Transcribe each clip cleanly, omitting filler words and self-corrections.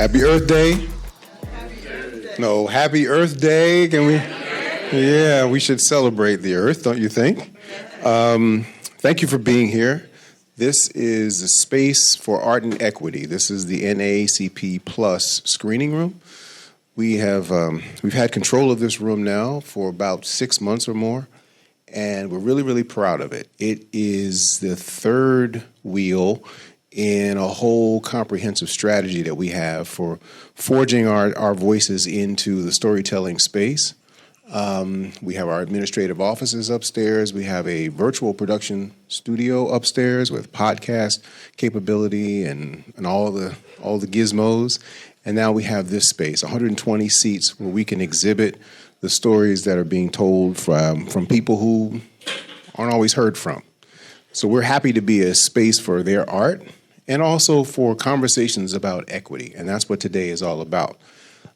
Happy Earth Day. No, Happy Earth Day. Can we? Yeah, we should celebrate the Earth, don't you think? Thank you for being here. This is a space for art and equity. This is the NAACP Plus screening room. We've had control of this room now for about 6 months or more, and we're really, really proud of it. It is the third wheel in a whole comprehensive strategy that we have for forging our voices into the storytelling space. We have our administrative offices upstairs. We have a virtual production studio upstairs with podcast capability and all the gizmos. And now we have this space, 120 seats, where we can exhibit the stories that are being told from people who aren't always heard from. So we're happy to be a space for their art and also for conversations about equity. And that's what today is all about.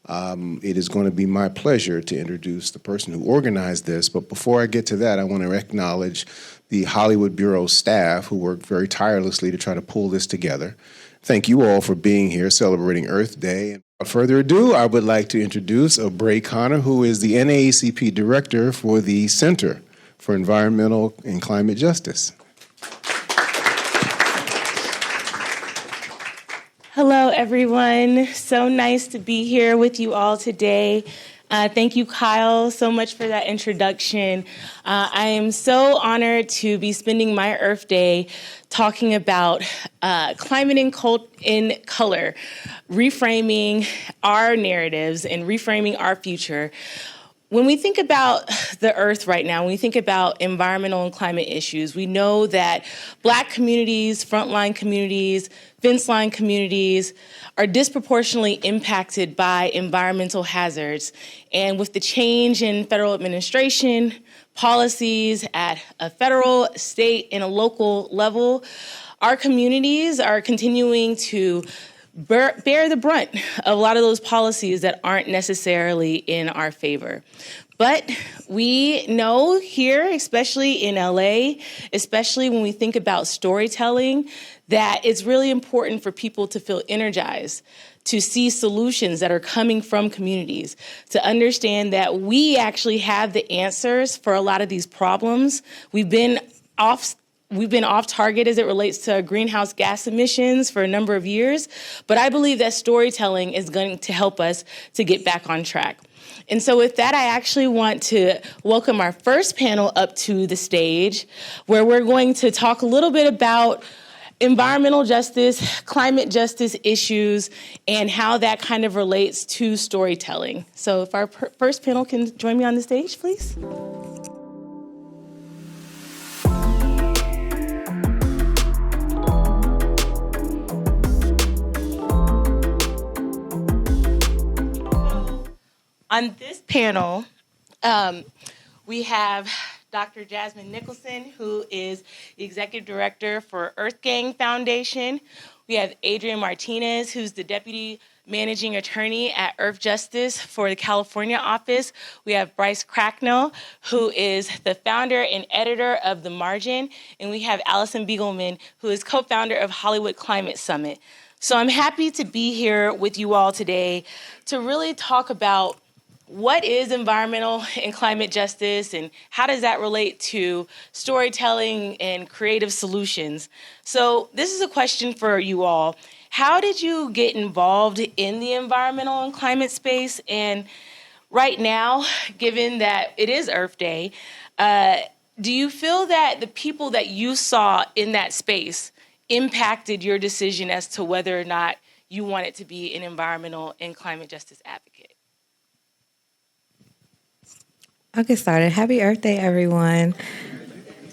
It is going to be my pleasure to introduce the person who organized this. But before I get to that, I want to acknowledge the Hollywood Bureau staff who worked very tirelessly to try to pull this together. Thank you all for being here celebrating Earth Day. And without further ado, I would like to introduce Bray Connor, who is the NAACP Director for the Center for Environmental and Climate Justice. Hello, everyone. So nice to be here with you all today. Thank you, Kyle, so much for that introduction. I am so honored to be spending my Earth Day talking about climate in color, reframing our narratives and reframing our future. When we think about the Earth right now, when we think about environmental and climate issues, we know that Black communities, frontline communities, fence line communities are disproportionately impacted by environmental hazards. And with the change in federal administration, policies at a federal, state, and a local level, our communities are continuing to bear the brunt of a lot of those policies that aren't necessarily in our favor. But we know here, especially in LA, especially when we think about storytelling, that it's really important for people to feel energized, to see solutions that are coming from communities, to understand that we actually have the answers for a lot of these problems. We've been off target as it relates to greenhouse gas emissions for a number of years, but I believe that storytelling is going to help us to get back on track. And so with that, I actually want to welcome our first panel up to the stage, where we're going to talk a little bit about environmental justice, climate justice issues, and how that kind of relates to storytelling. So if our first panel can join me on the stage, please. On this panel, we have Dr. Jasmine Nicholson, who is the Executive Director for Earth Gang Foundation. We have Adrian Martinez, who's the Deputy Managing Attorney at Earth Justice for the California office. We have Bryce Cracknell, who is the founder and editor of The Margin. And we have Allison Biegelman, who is co-founder of Hollywood Climate Summit. So I'm happy to be here with you all today to really talk about what is environmental and climate justice, and how does that relate to storytelling and creative solutions? So this is a question for you all. How did you get involved in the environmental and climate space? And right now, given that it is Earth Day, do you feel that the people that you saw in that space impacted your decision as to whether or not you wanted to be an environmental and climate justice advocate? I'll get started. Happy Earth Day, everyone.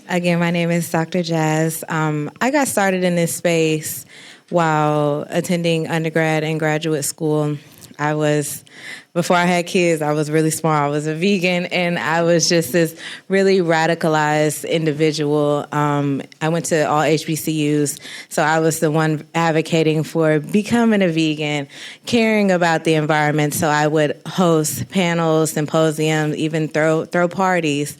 Again, my name is Dr. Jazz. I got started in this space while attending undergrad and graduate school. Before I had kids, I was really small. I was a vegan, and I was just this really radicalized individual. I went to all HBCUs, so I was the one advocating for becoming a vegan, caring about the environment. So I would host panels, symposiums, even throw parties.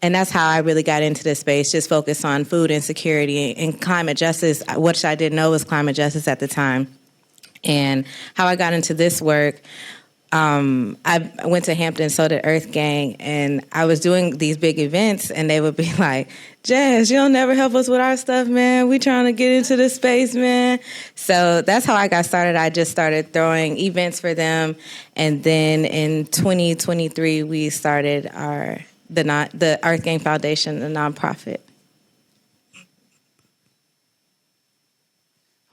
And that's how I really got into this space, just focused on food insecurity and climate justice, which I didn't know was climate justice at the time. And how I got into this work, I went to Hampton, so did Earth Gang, and I was doing these big events, and they would be like, Jazz, you don't never help us with our stuff, man. We trying to get into this space, man. So that's how I got started. I just started throwing events for them, and then in 2023, we started the Earth Gang Foundation, the nonprofit.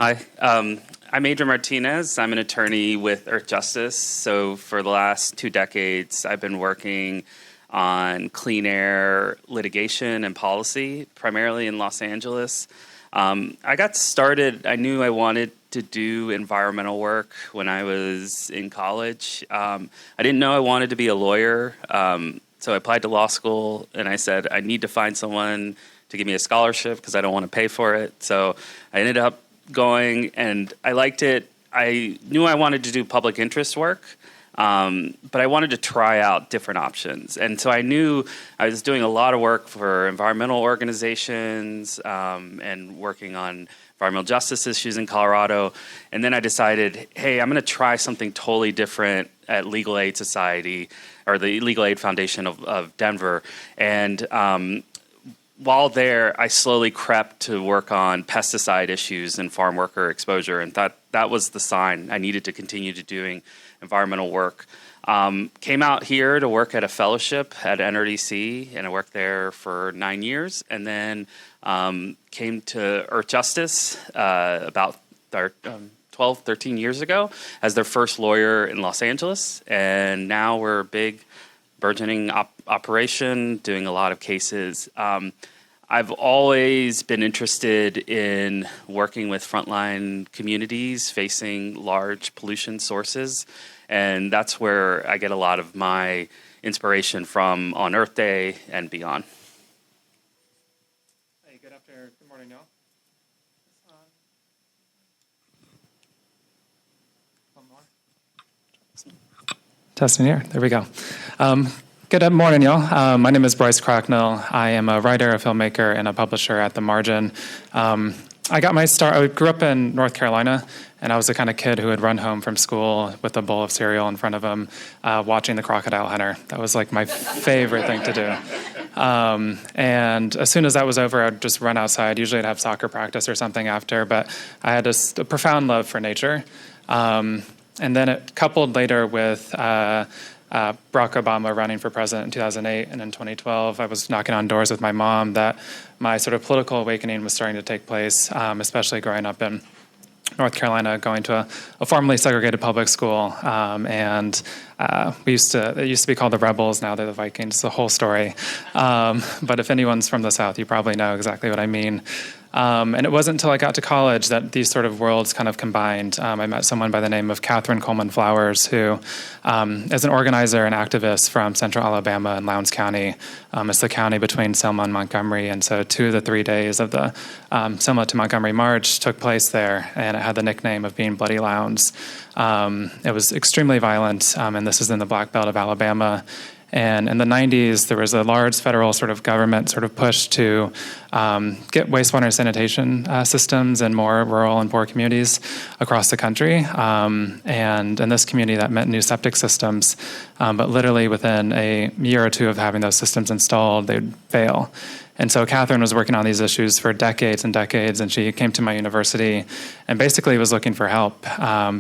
Hi, I'm Adrian Martinez. I'm an attorney with Earth Justice. So for the last 2 decades, I've been working on clean air litigation and policy, primarily in Los Angeles. I got started, I knew I wanted to do environmental work when I was in college. I didn't know I wanted to be a lawyer, so I applied to law school, and I said, I need to find someone to give me a scholarship because I don't want to pay for it. So I ended up going, and I liked it. I knew I wanted to do public interest work, but I wanted to try out different options. And so I knew I was doing a lot of work for environmental organizations and working on environmental justice issues in Colorado. And then I decided, hey, I'm going to try something totally different at Legal Aid Society, or the Legal Aid Foundation of Denver. And while there, I slowly crept to work on pesticide issues and farm worker exposure, and thought that was the sign I needed to continue to doing environmental work. Came out here to work at a fellowship at NRDC, and I worked there for 9 years, and then came to Earth Justice about 12, 13 years ago as their first lawyer in Los Angeles, and now we're a big burgeoning operation, doing a lot of cases. I've always been interested in working with frontline communities facing large pollution sources, and that's where I get a lot of my inspiration from on Earth Day and beyond. Hey, good afternoon. Good morning, y'all. One more. Testing here. There we go. Good morning, y'all. My name is Bryce Cracknell. I am a writer, a filmmaker, and a publisher at The Margin. I got my start, I grew up in North Carolina, and I was the kind of kid who would run home from school with a bowl of cereal in front of him, watching The Crocodile Hunter. That was like my favorite thing to do. And as soon as that was over, I'd just run outside. Usually I'd have soccer practice or something after, but I had a profound love for nature. And then it coupled later with Barack Obama running for president in 2008, and in 2012, I was knocking on doors with my mom that my sort of political awakening was starting to take place, especially growing up in North Carolina, going to a formerly segregated public school, and it used to be called the Rebels. Now they're the Vikings. It's a whole story. But if anyone's from the South, you probably know exactly what I mean. And it wasn't until I got to college that these sort of worlds kind of combined. I met someone by the name of Catherine Coleman Flowers, who is an organizer and activist from Central Alabama in Lowndes County. It's the county between Selma and Montgomery, and so 2 of the 3 days of the Selma to Montgomery March took place there, and it had the nickname of being Bloody Lowndes. It was extremely violent, and this is in the Black Belt of Alabama. And in the 90s, there was a large federal sort of government sort of push to get wastewater and sanitation systems in more rural and poor communities across the country. And in this community, that meant new septic systems. But literally within a year or 2 of having those systems installed, they'd fail. And so Catherine was working on these issues for decades and decades, and she came to my university and basically was looking for help.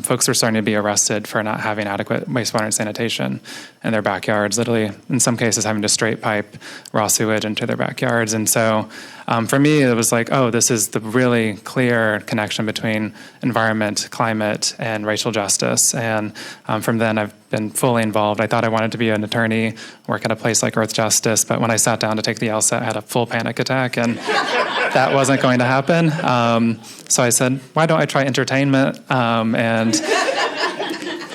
Folks were starting to be arrested for not having adequate wastewater and sanitation in their backyards, literally, in some cases, having to straight pipe raw sewage into their backyards. And so for me, it was like, oh, this is the really clear connection between environment, climate, and racial justice. And from then, I've been fully involved. I thought I wanted to be an attorney, work at a place like Earth Justice, but when I sat down to take the LSAT, I had a full panic attack, and that wasn't going to happen. So I said, why don't I try entertainment? And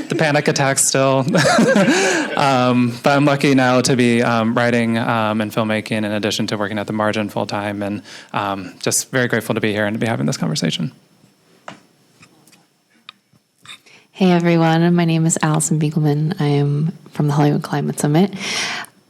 the panic attack still. But I'm lucky now to be writing and filmmaking in addition to working at The Margin full time, and just very grateful to be here and to be having this conversation. Hey everyone, my name is Allison Beagleman. I am from the Hollywood Climate Summit.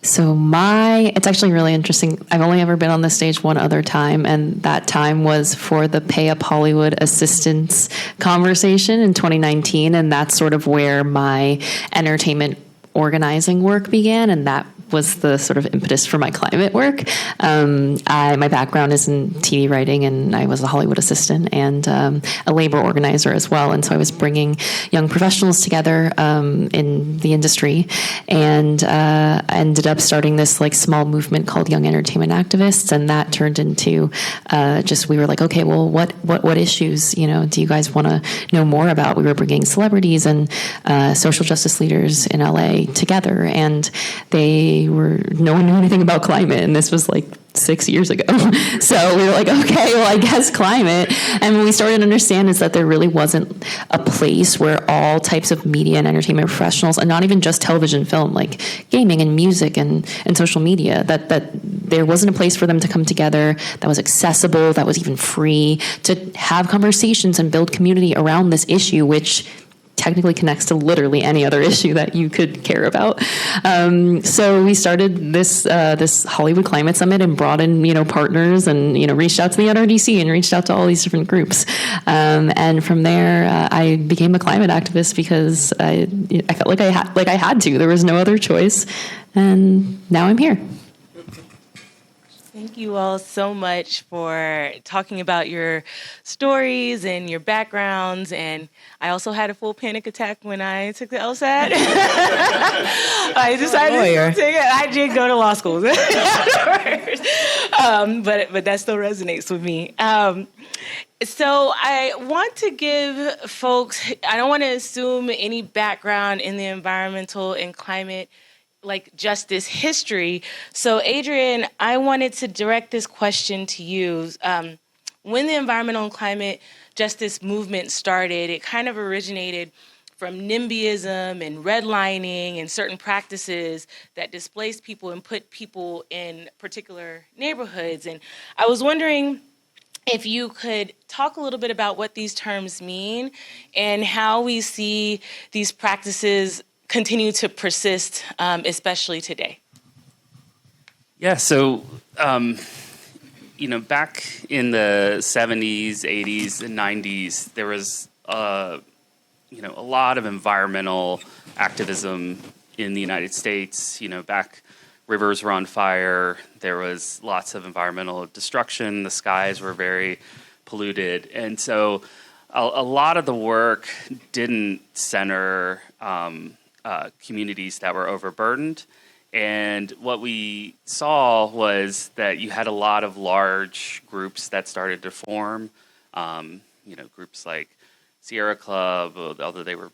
So it's actually really interesting. I've only ever been on this stage one other time, and that time was for the Pay Up Hollywood assistance conversation in 2019, and that's sort of where my entertainment organizing work began, and that was the sort of impetus for my climate work. My background is in TV writing, and I was a Hollywood assistant and a labor organizer as well. And so I was bringing young professionals together in the industry, and I ended up starting this like small movement called Young Entertainment Activists, and that turned into we were like, okay, well, what issues do you guys want to know more about? We were bringing celebrities and social justice leaders in LA together, and no one knew anything about climate, and this was like 6 years ago. So we were like, okay, well, I guess climate. And what we started to understand is that there really wasn't a place where all types of media and entertainment professionals, and not even just television, film, like gaming and music and social media, that there wasn't a place for them to come together that was accessible, that was even free, to have conversations and build community around this issue, which technically connects to literally any other issue that you could care about. So we started this Hollywood Climate Summit and brought in partners, and reached out to the NRDC and reached out to all these different groups. And from there, I became a climate activist because I felt like I had to. There was no other choice, and now I'm here. Thank you all so much for talking about your stories and your backgrounds. And I also had a full panic attack when I took the LSAT. I decided to take it. I did go to law school. But that still resonates with me. So I want to give folks, I don't want to assume any background in the environmental and climate justice history. So Adrian, I wanted to direct this question to you. When the environmental and climate justice movement started, it kind of originated from NIMBYism and redlining and certain practices that displaced people and put people in particular neighborhoods. And I was wondering if you could talk a little bit about what these terms mean and how we see these practices continue to persist, especially today. Yeah, so, back in the 70s, 80s, and 90s, there was, a lot of environmental activism in the United States. Back rivers were on fire. There was lots of environmental destruction. The skies were very polluted. And so a lot of the work didn't center communities that were overburdened. And what we saw was that you had a lot of large groups that started to form, groups like Sierra Club, although they were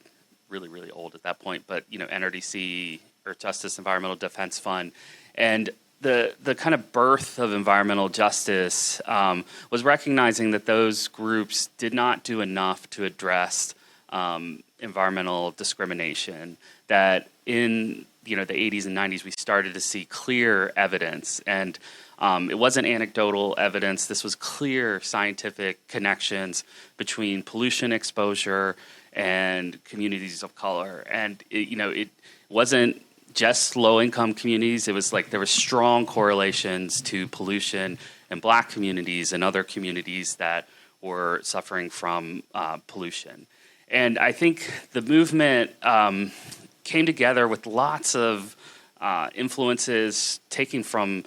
really, really old at that point, but, NRDC, Earth Justice Environmental Defense Fund. And the kind of birth of environmental justice was recognizing that those groups did not do enough to address environmental discrimination, that in the 80s and 90s we started to see clear evidence, and it wasn't anecdotal evidence. This was clear scientific connections between pollution exposure and communities of color. And it wasn't just low-income communities. It was like there were strong correlations to pollution in Black communities and other communities that were suffering from pollution. And I think the movement came together with lots of influences taken from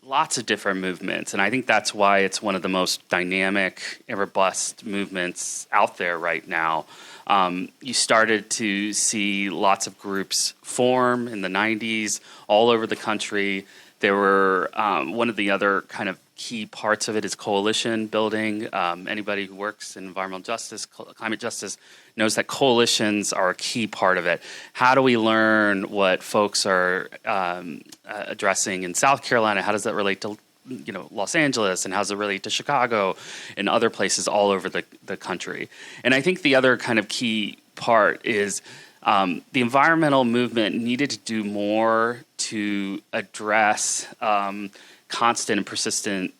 lots of different movements. And I think that's why it's one of the most dynamic and robust movements out there right now. You started to see lots of groups form in the 90s all over the country. There were one of the other kind of key parts of it is coalition building. Anybody who works in environmental justice, climate justice, knows that coalitions are a key part of it. How do we learn what folks are addressing in South Carolina? How does that relate to Los Angeles, and how does it relate to Chicago and other places all over the country? And I think the other kind of key part is the environmental movement needed to do more to address constant and persistent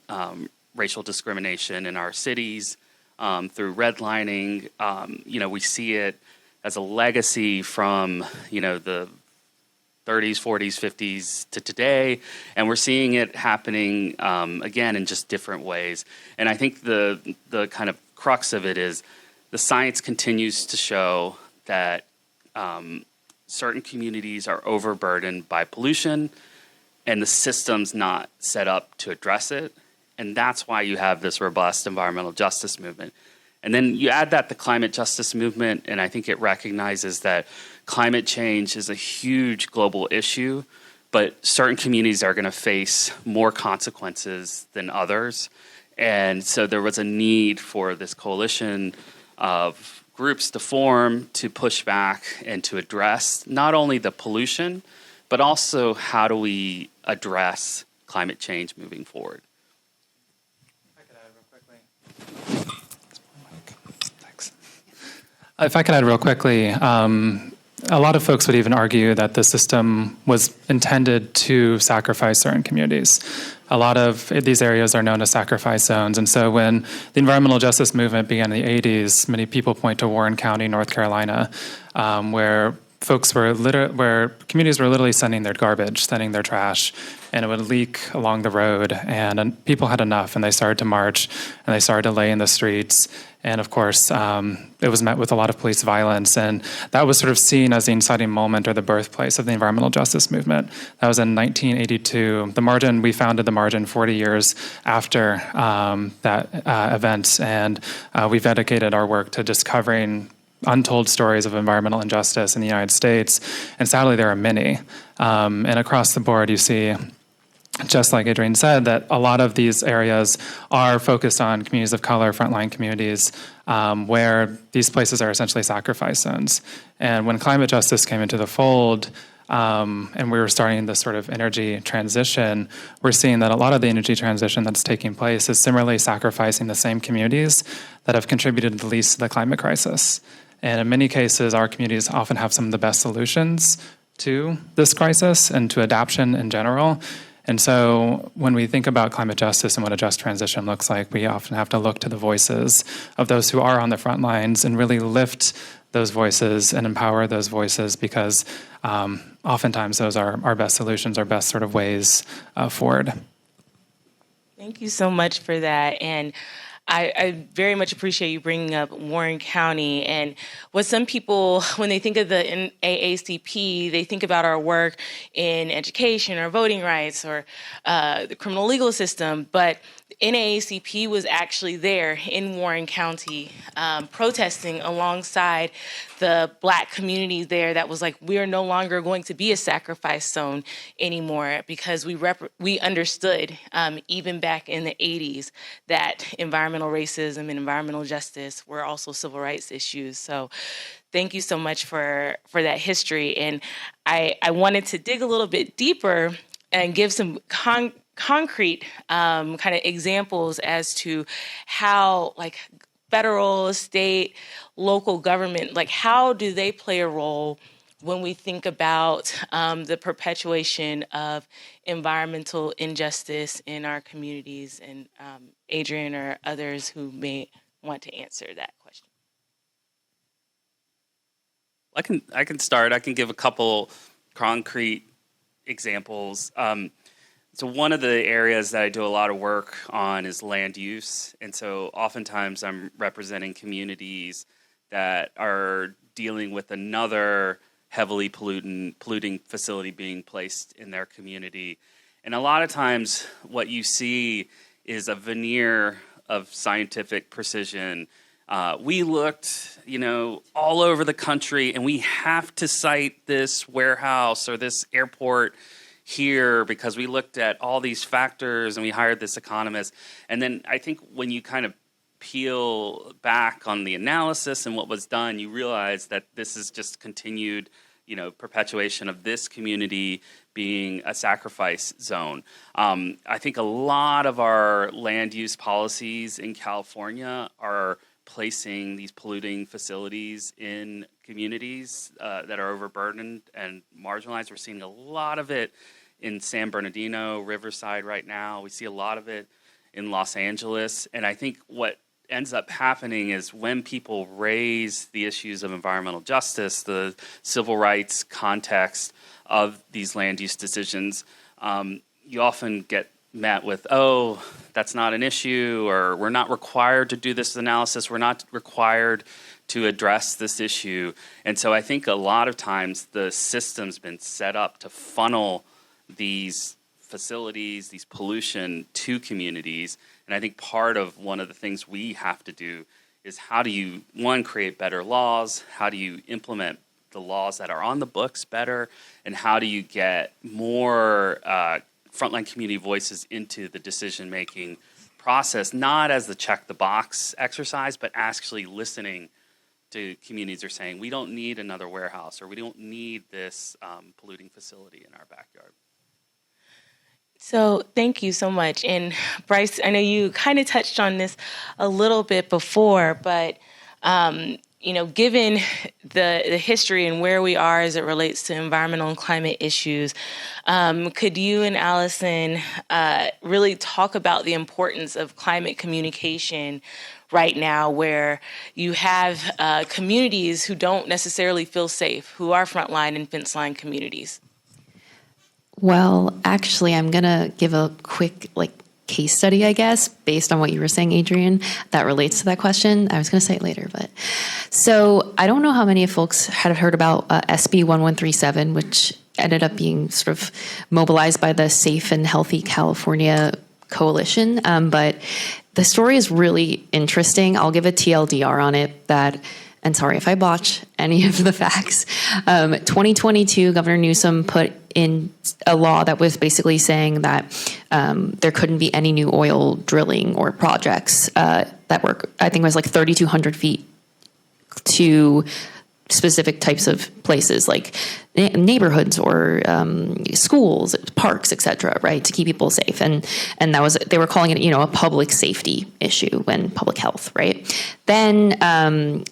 racial discrimination in our cities through redlining. We see it as a legacy from the 30s, 40s, 50s to today, and we're seeing it happening again in just different ways. And I think the kind of crux of it is the science continues to show that certain communities are overburdened by pollution, and the system's not set up to address it. And that's why you have this robust environmental justice movement. And then you add that the climate justice movement, and I think it recognizes that climate change is a huge global issue, but certain communities are going to face more consequences than others. And so there was a need for this coalition of groups to form to push back and to address not only the pollution, but also how do we address climate change moving forward. If I could add real quickly, a lot of folks would even argue that the system was intended to sacrifice certain communities. A lot of these areas are known as sacrifice zones. And so when the environmental justice movement began in the 80s, many people point to Warren County, North Carolina, where where communities were literally sending their garbage, sending their trash, and it would leak along the road. And people had enough, and they started to march, and they started to lay in the streets. And of course, it was met with a lot of police violence. And that was sort of seen as the inciting moment or the birthplace of the environmental justice movement. That was in 1982. The Margin, we founded the Margin 40 years after that event. And we've dedicated our work to just covering untold stories of environmental injustice in the United States. And sadly, there are many. And across the board, you see, just like Adrienne said, that a lot of these areas are focused on communities of color, frontline communities, where these places are essentially sacrifice zones. And when climate justice came into the fold, and we were starting this sort of energy transition, we're seeing that a lot of the energy transition that's taking place is similarly sacrificing the same communities that have contributed the least to the climate crisis. And in many cases, our communities often have some of the best solutions to this crisis and to adaptation in general. And so when we think about climate justice and what a just transition looks like, we often have to look to the voices of those who are on the front lines and really lift those voices and empower those voices, because oftentimes those are our best solutions, our best sort of ways forward. Thank you so much for that. And I very much appreciate you bringing up Warren County. And what some people, when they think of the NAACP, they think about our work in education or voting rights or the criminal legal system. But NAACP was actually there in Warren County protesting alongside the Black community there that was like, we are no longer going to be a sacrifice zone anymore, because we understood even back in the 80s that environmental racism and environmental justice were also civil rights issues. So thank you so much for that history. And I wanted to dig a little bit deeper and give some concrete kind of examples as to how, like, federal, state, local government, like, how do they play a role when we think about the perpetuation of environmental injustice in our communities? And Adrienne or others who may want to answer that question. I can start. I can give a couple concrete examples. So one of the areas that I do a lot of work on is land use. And so oftentimes I'm representing communities that are dealing with another heavily polluting facility being placed in their community. And a lot of times what you see is a veneer of scientific precision. We looked, all over the country, and we have to cite this warehouse or this airport here because we looked at all these factors and we hired this economist. And then I think when you kind of peel back on the analysis and what was done, you realize that this is just continued, perpetuation of this community being a sacrifice zone. I think a lot of our land use policies in California are placing these polluting facilities in communities that are overburdened and marginalized. We're seeing a lot of it in San Bernardino, Riverside right now. We see a lot of it in Los Angeles. And I think what ends up happening is when people raise the issues of environmental justice, the civil rights context of these land use decisions, you often get met with, oh, that's not an issue, or we're not required to do this analysis, we're not required to address this issue. And so I think a lot of times the system's been set up to funnel these facilities, these pollution to communities. And I think part of one of the things we have to do is how do you, one, create better laws, how do you implement the laws that are on the books better, and how do you get more frontline community voices into the decision-making process, not as the check-the-box exercise, but actually listening to communities are saying, we don't need another warehouse, or we don't need this polluting facility in our backyard. So thank you so much. And Bryce, I know you kind of touched on this a little bit before, but given the history and where we are as it relates to environmental and climate issues, could you and Allison really talk about the importance of climate communication right now, where you have communities who don't necessarily feel safe, who are frontline and fence line communities? Well, actually, I'm going to give a quick case study, I guess, based on what you were saying, Adrian, that relates to that question. I was going to say it later, but so I don't know how many folks had heard about SB 1137, which ended up being sort of mobilized by the Safe and Healthy California Coalition. But the story is really interesting. I'll give a TLDR on it and sorry if I botch any of the facts. 2022, Governor Newsom put in a law that was basically saying that there couldn't be any new oil drilling or projects that were, I think it was 3,200 feet to specific types of places like neighborhoods or schools, parks, et cetera, right, to keep people safe. And that was, they were calling it, a public safety issue and public health, right? Then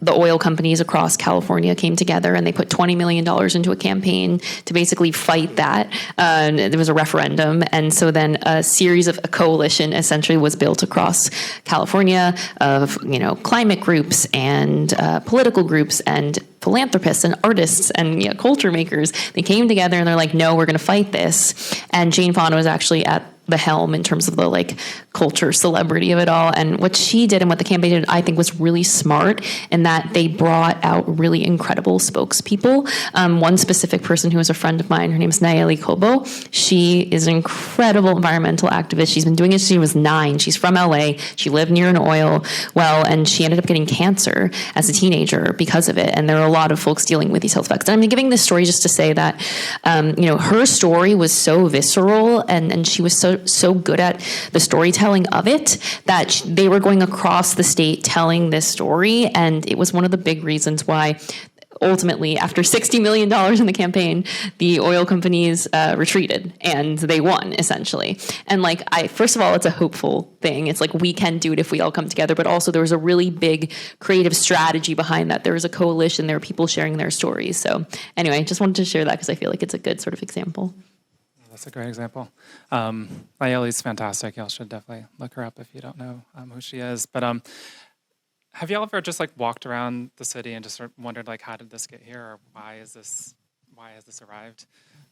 the oil companies across California came together and they put $20 million into a campaign to basically fight that. There was a referendum. And so then a series of a coalition essentially was built across California of, climate groups and political groups and philanthropists and artists and culture makers. They came together and they're like, no, we're going to fight this. And Jane Fonda was actually at the helm in terms of the culture celebrity of it all. And what she did and what the campaign did, I think, was really smart in that they brought out really incredible spokespeople. One specific person who is a friend of mine, her name is Nayeli Kobo. She is an incredible environmental activist. She's been doing it since she was 9. She's from LA. She lived near an oil well, and she ended up getting cancer as a teenager because of it. And there are a lot of folks dealing with these health effects. And I'm giving this story just to say that, her story was so visceral and she was so good at the storytelling of it that they were going across the state telling this story. And it was one of the big reasons why ultimately, after $60 million in the campaign, the oil companies retreated and they won, essentially. And first of all, it's a hopeful thing. It's we can do it if we all come together. But also there was a really big creative strategy behind that. There was a coalition. There were people sharing their stories. So anyway, just wanted to share that because I feel like it's a good sort of example. That's a great example. Nayeli's fantastic. Y'all should definitely look her up if you don't know who she is. But have y'all ever just walked around the city and just sort of wondered how did this get here, or why has this arrived?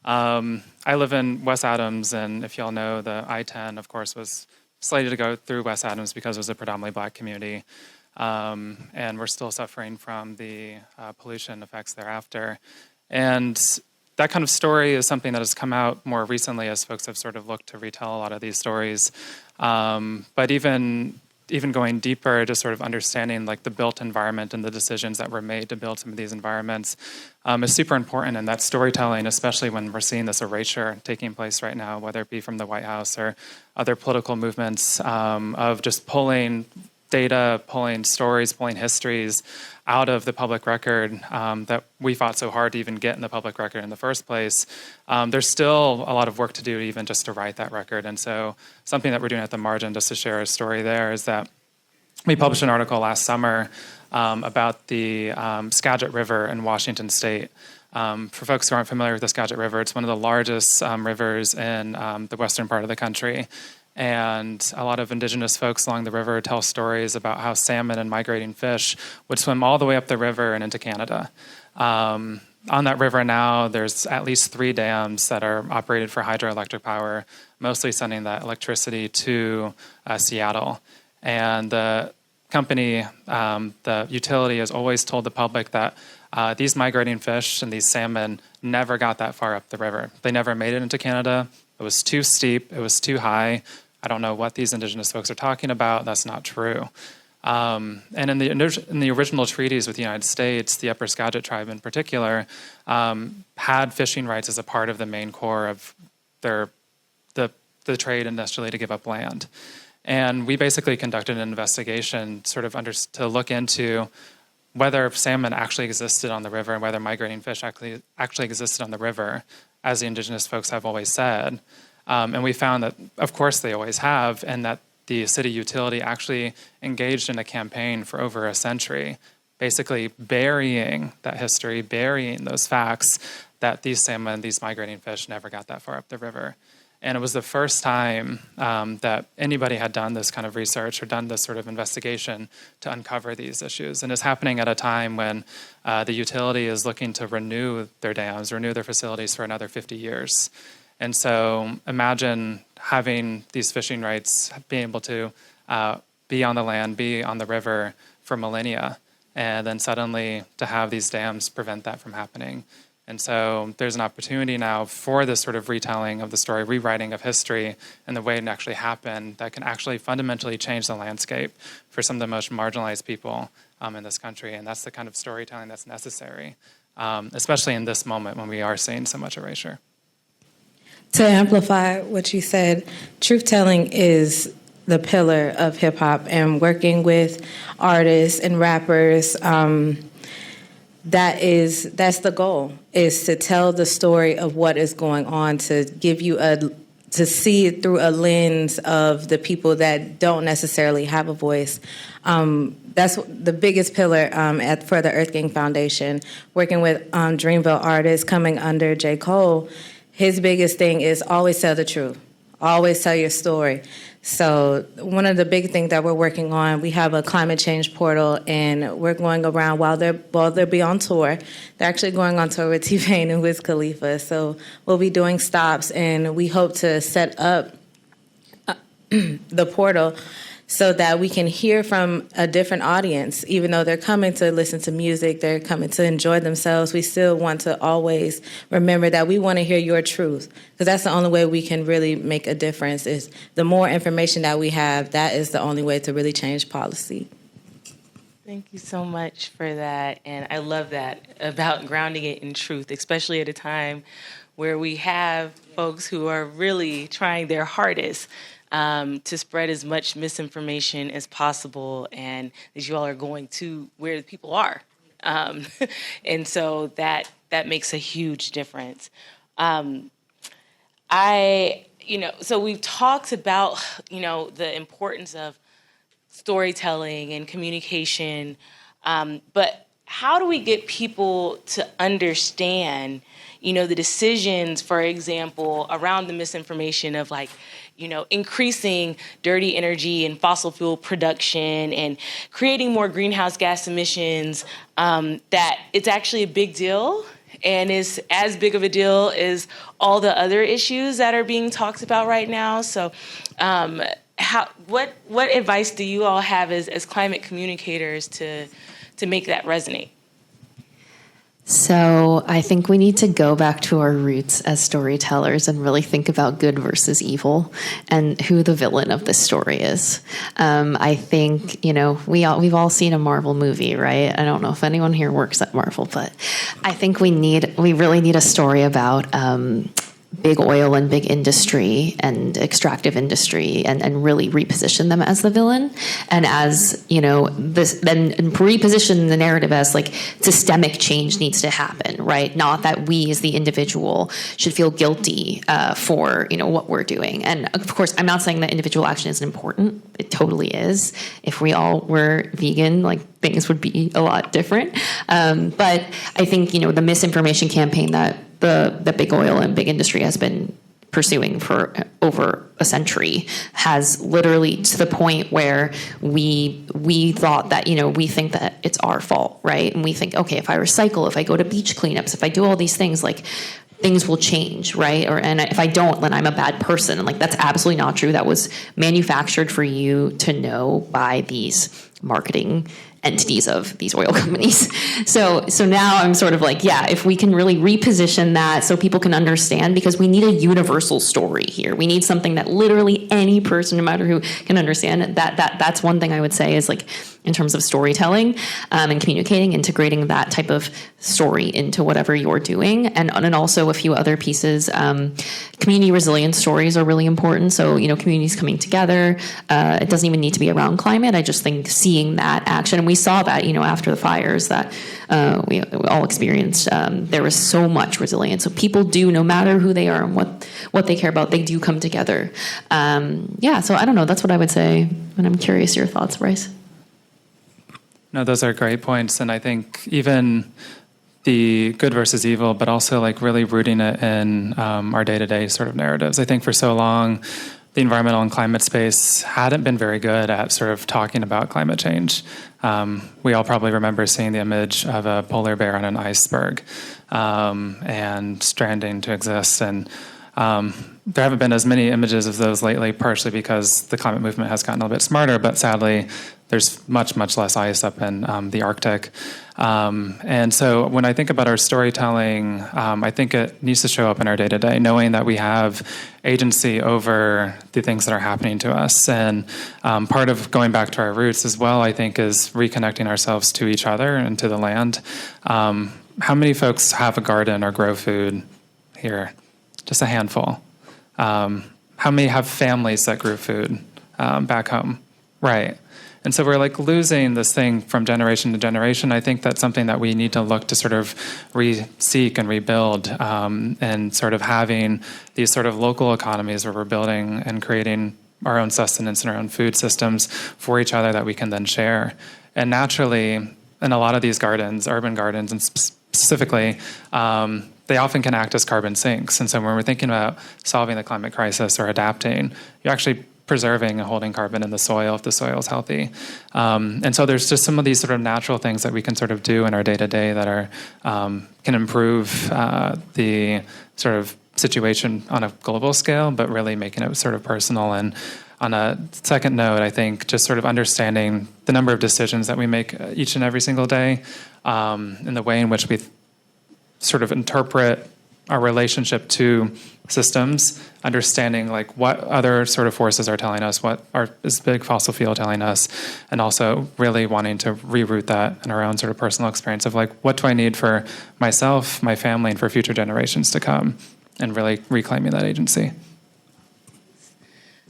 I live in West Adams, and if y'all know, the I-10, of course, was slated to go through West Adams because it was a predominantly Black community, and we're still suffering from the pollution effects thereafter. And that kind of story is something that has come out more recently as folks have sort of looked to retell a lot of these stories. But even going deeper, just sort of understanding the built environment and the decisions that were made to build some of these environments is super important. And that storytelling, especially when we're seeing this erasure taking place right now, whether it be from the White House or other political movements, of just pulling data, pulling stories, pulling histories out of the public record that we fought so hard to even get in the public record in the first place. There's still a lot of work to do even just to write that record. And so something that we're doing at the margin, just to share a story there, is that we published an article last summer about the Skagit River in Washington State. For folks who aren't familiar with the Skagit River, it's one of the largest rivers in the western part of the country. And a lot of indigenous folks along the river tell stories about how salmon and migrating fish would swim all the way up the river and into Canada. On that river now, there's at least 3 dams that are operated for hydroelectric power, mostly sending that electricity to Seattle. And the company, the utility, has always told the public that these migrating fish and these salmon never got that far up the river. They never made it into Canada. It was too steep. It was too high. I don't know what these indigenous folks are talking about. That's not true. And in the original treaties with the United States, the Upper Skagit tribe in particular had fishing rights as a part of the main core of the trade initially to give up land. And we basically conducted an investigation to look into whether salmon actually existed on the river and whether migrating fish actually existed on the river, as the indigenous folks have always said. And we found that, of course, they always have, and that the city utility actually engaged in a campaign for over a century, basically burying that history, burying those facts that these salmon, these migrating fish, never got that far up the river. And it was the first time that anybody had done this kind of research or done this sort of investigation to uncover these issues. And it's happening at a time when the utility is looking to renew their dams, renew their facilities for another 50 years. And so imagine having these fishing rights, being able to be on the land, be on the river for millennia, and then suddenly to have these dams prevent that from happening. And so there's an opportunity now for this sort of retelling of the story, rewriting of history and the way it actually happened that can actually fundamentally change the landscape for some of the most marginalized people in this country. And that's the kind of storytelling that's necessary, especially in this moment when we are seeing so much erasure. To amplify what you said, truth-telling is the pillar of hip-hop, and working with artists and rappers, that's the goal, is to tell the story of what is going on, to give you to see it through a lens of the people that don't necessarily have a voice. That's the biggest pillar for the Earth Gang Foundation. Working with Dreamville artists coming under J. Cole, his biggest thing is always tell the truth, always tell your story. So one of the big things that we're working on, we have a climate change portal, and we're going around while they'll be on tour. They're actually going on tour with T-Pain and Wiz Khalifa. So we'll be doing stops, and we hope to set up the portal so that we can hear from a different audience. Even though they're coming to listen to music, they're coming to enjoy themselves, we still want to always remember that we want to hear your truth, because that's the only way we can really make a difference. Is the more information that we have, that is the only way to really change policy. Thank you so much for that. And I love that about grounding it in truth, especially at a time where we have folks who are really trying their hardest to spread as much misinformation as possible, and that you all are going to where the people are. And so that makes a huge difference. So we've talked about, the importance of storytelling and communication, but how do we get people to understand, the decisions, for example, around the misinformation of increasing dirty energy and fossil fuel production and creating more greenhouse gas emissions, that it's actually a big deal and is as big of a deal as all the other issues that are being talked about right now. So what advice do you all have as climate communicators to make that resonate? So I think we need to go back to our roots as storytellers and really think about good versus evil and who the villain of this story is. I think, we've all seen a Marvel movie, right? I don't know if anyone here works at Marvel, but I think we really need a story about big oil and big industry and extractive industry, and really reposition them as the villain, and as and reposition the narrative as systemic change needs to happen, right? Not that we as the individual should feel guilty for what we're doing. And of course, I'm not saying that individual action isn't important. It totally is. If we all were vegan, things would be a lot different. But I think the misinformation campaign that the big oil and big industry has been pursuing for over a century has literally to the point where we thought that, we think that it's our fault, right? And we think, okay, if I recycle, if I go to beach cleanups, if I do all these things, like things will change, right? And if I don't, then I'm a bad person. And like, that's absolutely not true. That was manufactured for you to know by these marketing entities of these oil companies. So now I'm sort of like, yeah, if we can really reposition that so people can understand, because we need a universal story here. We need something that literally any person, no matter who, can understand. That's one thing I would say is, like, in terms of storytelling and communicating, integrating that type of story into whatever you're doing. And also a few other pieces. Community resilience stories are really important. So, communities coming together. It doesn't even need to be around climate. I just think seeing that action, and we saw that, after the fires that we all experienced, there was so much resilience. So people do, no matter who they are and what they care about, they do come together. So I don't know. That's what I would say. And I'm curious your thoughts, Bryce. No, those are great points. And I think even the good versus evil, but also like really rooting it in our day-to-day sort of narratives. I think for so long, the environmental and climate space hadn't been very good at sort of talking about climate change. We all probably remember seeing the image of a polar bear on an iceberg and stranding to exist. And there haven't been as many images of those lately, partially because the climate movement has gotten a little bit smarter, but sadly, there's much, much less ice up in the Arctic. And so when I think about our storytelling, I think it needs to show up in our day-to-day, knowing that we have agency over the things that are happening to us. And part of going back to our roots as well, I think, is reconnecting ourselves to each other and to the land. How many folks have a garden or grow food here? Just a handful. How many have families that grew food back home? Right. And so we're like losing this thing from generation to generation. I think that's something that we need to look to sort of seek and rebuild, and sort of having these sort of local economies where we're building and creating our own sustenance and our own food systems for each other that we can then share. And naturally, in a lot of these gardens, urban gardens, and specifically, they often can act as carbon sinks. And so when we're thinking about solving the climate crisis or adapting, you're actually preserving and holding carbon in the soil if the soil is healthy. And so there's just some of these sort of natural things that we can sort of do in our day-to-day that are can improve the sort of situation on a global scale, but really making it sort of personal. And on a second note, I think just sort of understanding the number of decisions that we make each and every single day, and the way in which we sort of interpret our relationship to systems, understanding like what other sort of forces are telling us, what is big fossil fuel telling us, and also really wanting to reroute that in our own sort of personal experience of like, what do I need for myself, my family, and for future generations to come, and really reclaiming that agency.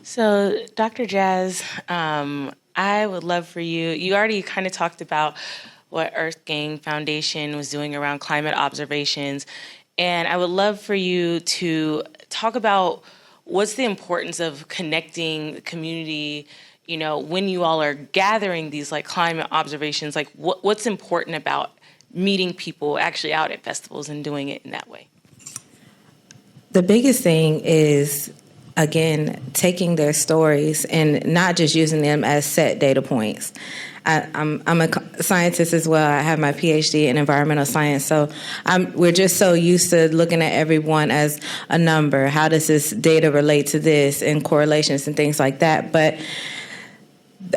So, Dr. Jazz, I would love for you already kind of talked about what EarthGang Foundation was doing around climate observations. And I would love for you to talk about what's the importance of connecting the community, when you all are gathering these like climate observations, like what's important about meeting people actually out at festivals and doing it in that way? The biggest thing is, again, taking their stories and not just using them as set data points. I'm a scientist as well. I have my PhD in environmental science. So we're just so used to looking at everyone as a number. How does this data relate to this, and correlations and things like that? But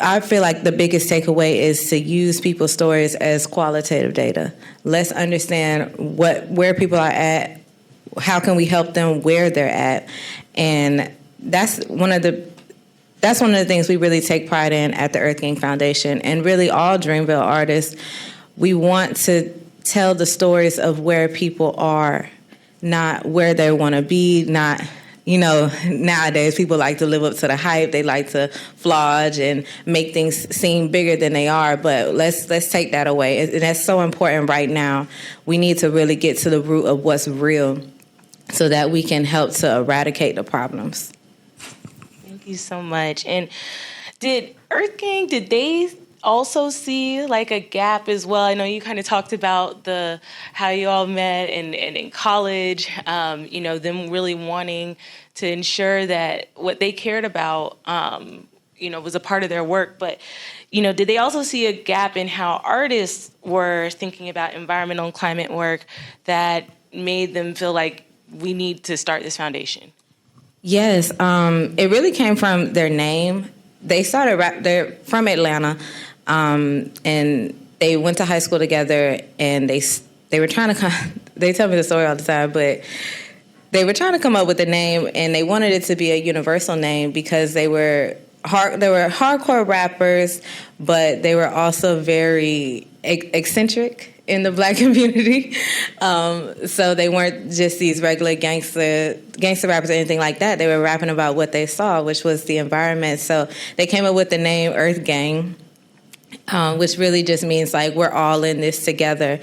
I feel like the biggest takeaway is to use people's stories as qualitative data. Let's understand where people are at, how can we help them where they're at, and that's one of the things we really take pride in at the EarthGang Foundation, and really all Dreamville artists. We want to tell the stories of where people are, not where they want to be. Not, nowadays people like to live up to the hype. They like to flaunt and make things seem bigger than they are. But let's take that away. And that's so important right now. We need to really get to the root of what's real, so that we can help to eradicate the problems. Thank you so much. And did they also see like a gap as well? I know you kind of talked about how you all met and in college, them really wanting to ensure that what they cared about, was a part of their work. But, did they also see a gap in how artists were thinking about environmental and climate work that made them feel like we need to start this foundation? Yes, it really came from their name. They started they're from Atlanta, and they went to high school together, and they were trying to they tell me the story all the time, but they were trying to come up with a name, and they wanted it to be a universal name because they were hardcore rappers, but they were also very eccentric in the Black community. So they weren't just these regular gangster rappers or anything like that. They were rapping about what they saw, which was the environment. So they came up with the name Earth Gang, which really just means like we're all in this together.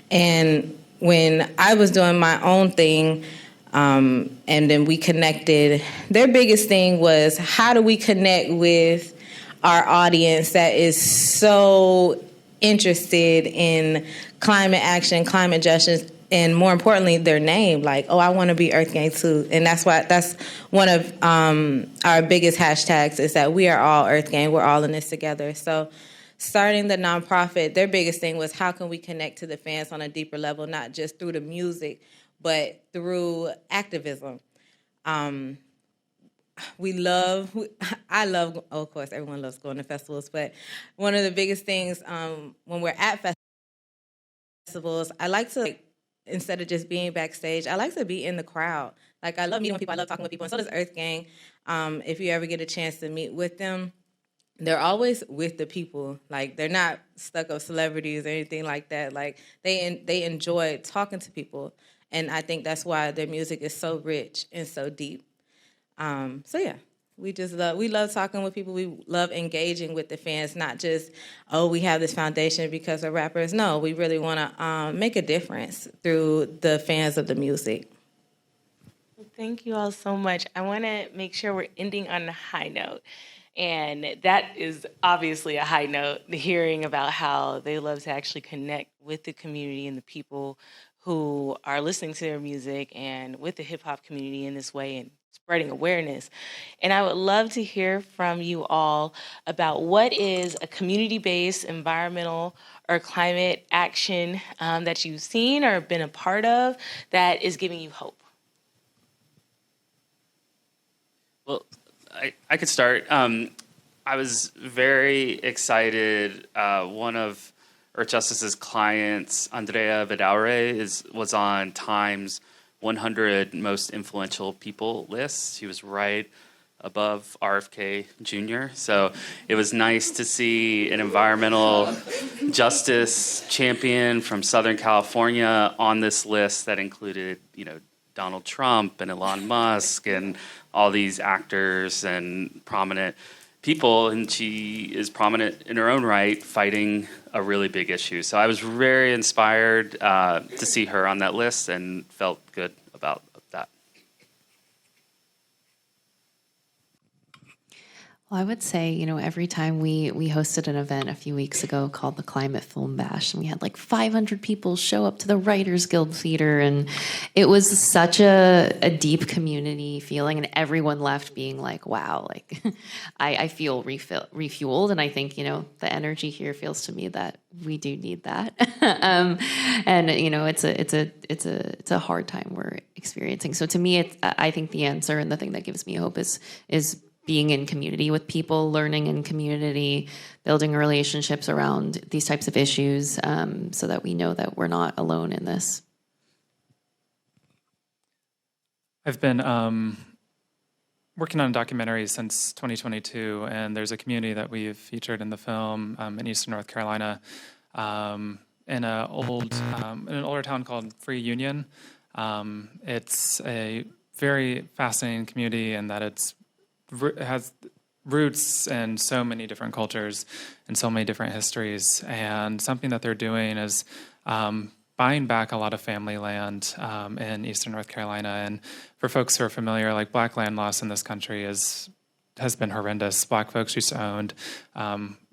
And when I was doing my own thing, and then we connected, their biggest thing was how do we connect with our audience that is so interested in climate action, climate justice, and more importantly, their name. Like, oh, I want to be Earth Gang too. And that's one of our biggest hashtags is that we are all Earth Gang. We're all in this together. So starting the nonprofit, their biggest thing was how can we connect to the fans on a deeper level, not just through the music, but through activism. I love, of course, everyone loves going to festivals, but one of the biggest things when we're at festivals, I like to, instead of just being backstage, I like to be in the crowd. Like, I love meeting people, I love talking with people, and so does Earth Gang. If you ever get a chance to meet with them, they're always with the people. Like, they're not stuck up celebrities or anything like that. Like, they enjoy talking to people. And I think that's why their music is so rich and so deep. So yeah, we love talking with people. We love engaging with the fans, not just, oh, we have this foundation because we're rappers. No, we really want to make a difference through the fans of the music. Thank you all so much. I want to make sure we're ending on a high note. And that is obviously a high note, hearing about how they love to actually connect with the community and the people who are listening to their music and with the hip hop community in this way and spreading awareness. And I would love to hear from you all about what is a community-based environmental or climate action that you've seen or been a part of that is giving you hope. Well, I could start. I was very excited. One of Earth Justice's clients, Andrea Vidaurre, was on Time's 100 most influential people list. She was right above RFK Jr. So it was nice to see an environmental justice champion from Southern California on this list that included, Donald Trump and Elon Musk and all these actors and prominent people, and she is prominent in her own right, fighting a really big issue. So I was very inspired to see her on that list and felt good about that. Well, I would say, every time we hosted an event a few weeks ago called the Climate Film Bash, and we had like 500 people show up to the Writers Guild Theater, and it was such a deep community feeling, and everyone left being like, wow, like I feel refueled, and I think, the energy here feels to me that we do need that. And, it's a hard time we're experiencing. So to me, I think the answer and the thing that gives me hope is being in community with people, learning in community, building relationships around these types of issues, so that we know that we're not alone in this. I've been working on a documentary since 2022, and there's a community that we've featured in the film in Eastern North Carolina, in an older town called Free Union. It's a very fascinating community in that it has roots in so many different cultures and so many different histories. And something that they're doing is buying back a lot of family land in Eastern North Carolina. And for folks who are familiar, like Black land loss in this country has been horrendous. Black folks used to own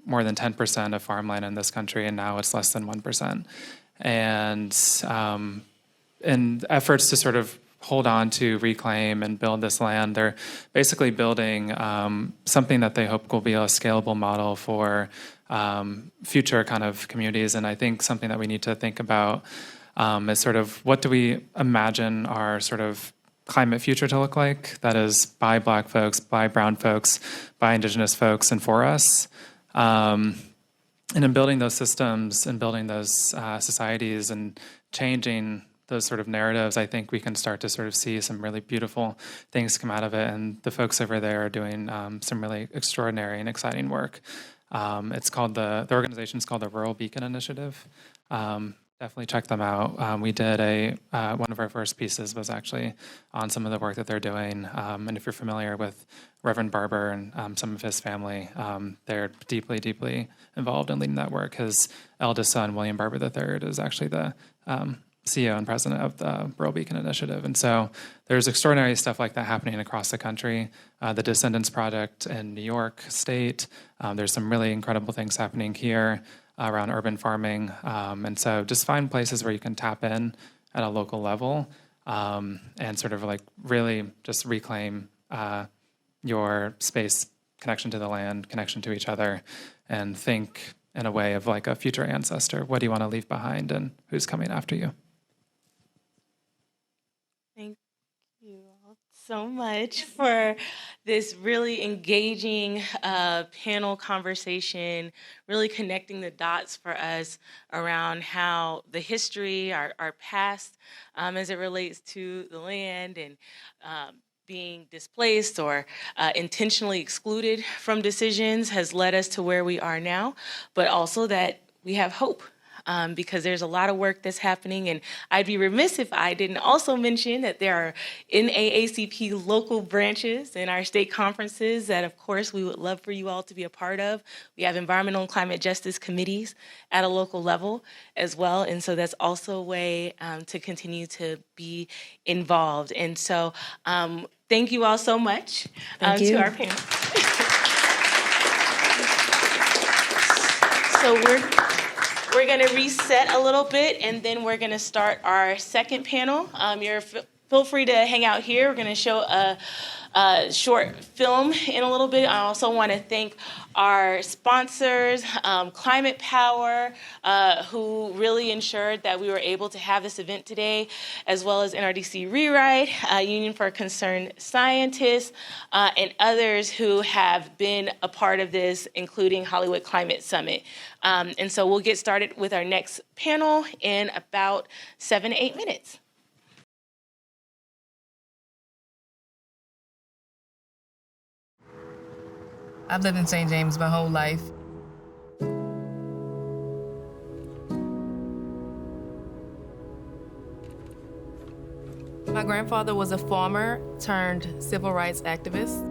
more than 10% of farmland in this country, and now it's less than 1%. And in efforts to sort of hold on to, reclaim, and build this land. They're basically building something that they hope will be a scalable model for future kind of communities. And I think something that we need to think about is sort of what do we imagine our sort of climate future to look like that is by Black folks, by brown folks, by Indigenous folks, and for us. And in building those systems and building those societies and changing those sort of narratives, I think we can start to sort of see some really beautiful things come out of it. And the folks over there are doing some really extraordinary and exciting work. It's called the organization's called the Rural Beacon Initiative. Definitely check them out. We did one of our first pieces was actually on some of the work that they're doing. And if you're familiar with Reverend Barber and some of his family, they're deeply, deeply involved in leading that work. His eldest son, William Barber III, is actually the CEO and president of the Rural Beacon Initiative. And so there's extraordinary stuff like that happening across the country. The Descendants Project in New York State, there's some really incredible things happening here around urban farming. And so just find places where you can tap in at a local level and sort of like really just reclaim your space, connection to the land, connection to each other, and think in a way of like a future ancestor. What do you want to leave behind and who's coming after you? Thank you all so much for this really engaging panel conversation, really connecting the dots for us around how the history, our past as it relates to the land and being displaced or intentionally excluded from decisions has led us to where we are now, but also that we have hope. Because there's a lot of work that's happening, and I'd be remiss if I didn't also mention that there are NAACP local branches in our state conferences that, of course, we would love for you all to be a part of. We have environmental and climate justice committees at a local level as well, and so that's also a way to continue to be involved. And so thank you all so much to our panel. So we're going to reset a little bit, and then we're going to start our second panel. Feel free to hang out here. We're going to show a short film in a little bit. I also want to thank our sponsors, Climate Power, who really ensured that we were able to have this event today, as well as NRDC Rewrite, Union for Concerned Scientists, and others who have been a part of this, including Hollywood Climate Summit. And so we'll get started with our next panel in about 7 to 8 minutes. I've lived in St. James my whole life. My grandfather was a farmer turned civil rights activist.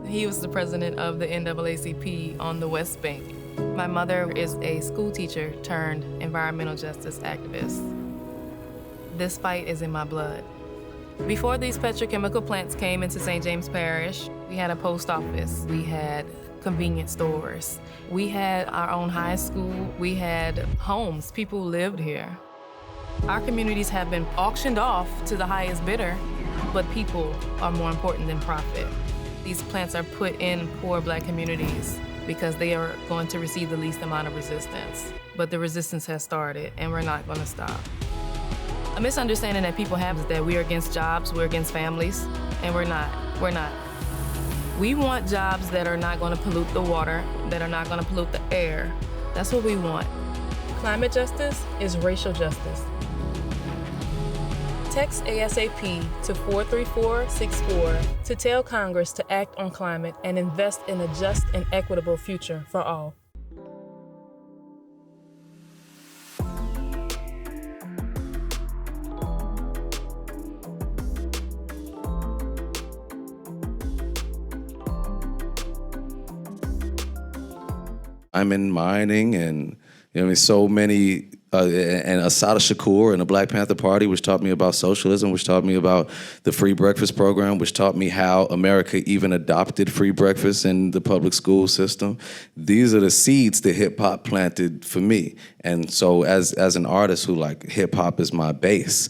He was the president of the NAACP on the West Bank. My mother is a school teacher turned environmental justice activist. This fight is in my blood. Before these petrochemical plants came into St. James Parish, we had a post office, we had convenience stores, we had our own high school, we had homes, people lived here. Our communities have been auctioned off to the highest bidder, but people are more important than profit. These plants are put in poor Black communities because they are going to receive the least amount of resistance. But the resistance has started, and we're not going to stop. A misunderstanding that people have is that we are against jobs, we're against families, and we're not. We're not. We want jobs that are not going to pollute the water, that are not going to pollute the air. That's what we want. Climate justice is racial justice. Text ASAP to 43464 to tell Congress to act on climate and invest in a just and equitable future for all. I'm in mining and so many, and Assata Shakur and the Black Panther Party, which taught me about socialism, which taught me about the free breakfast program, which taught me how America even adopted free breakfast in the public school system. These are the seeds that hip hop planted for me. And so as an artist who hip hop is my base,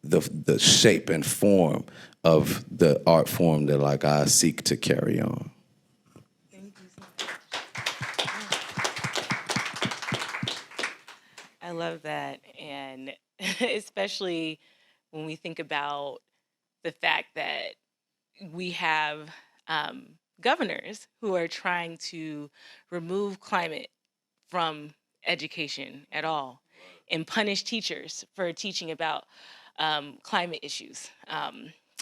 the shape and form of the art form that like I seek to carry on. Thank you so much. I love that, and especially when we think about the fact that we have governors who are trying to remove climate from education at all and punish teachers for teaching about climate issues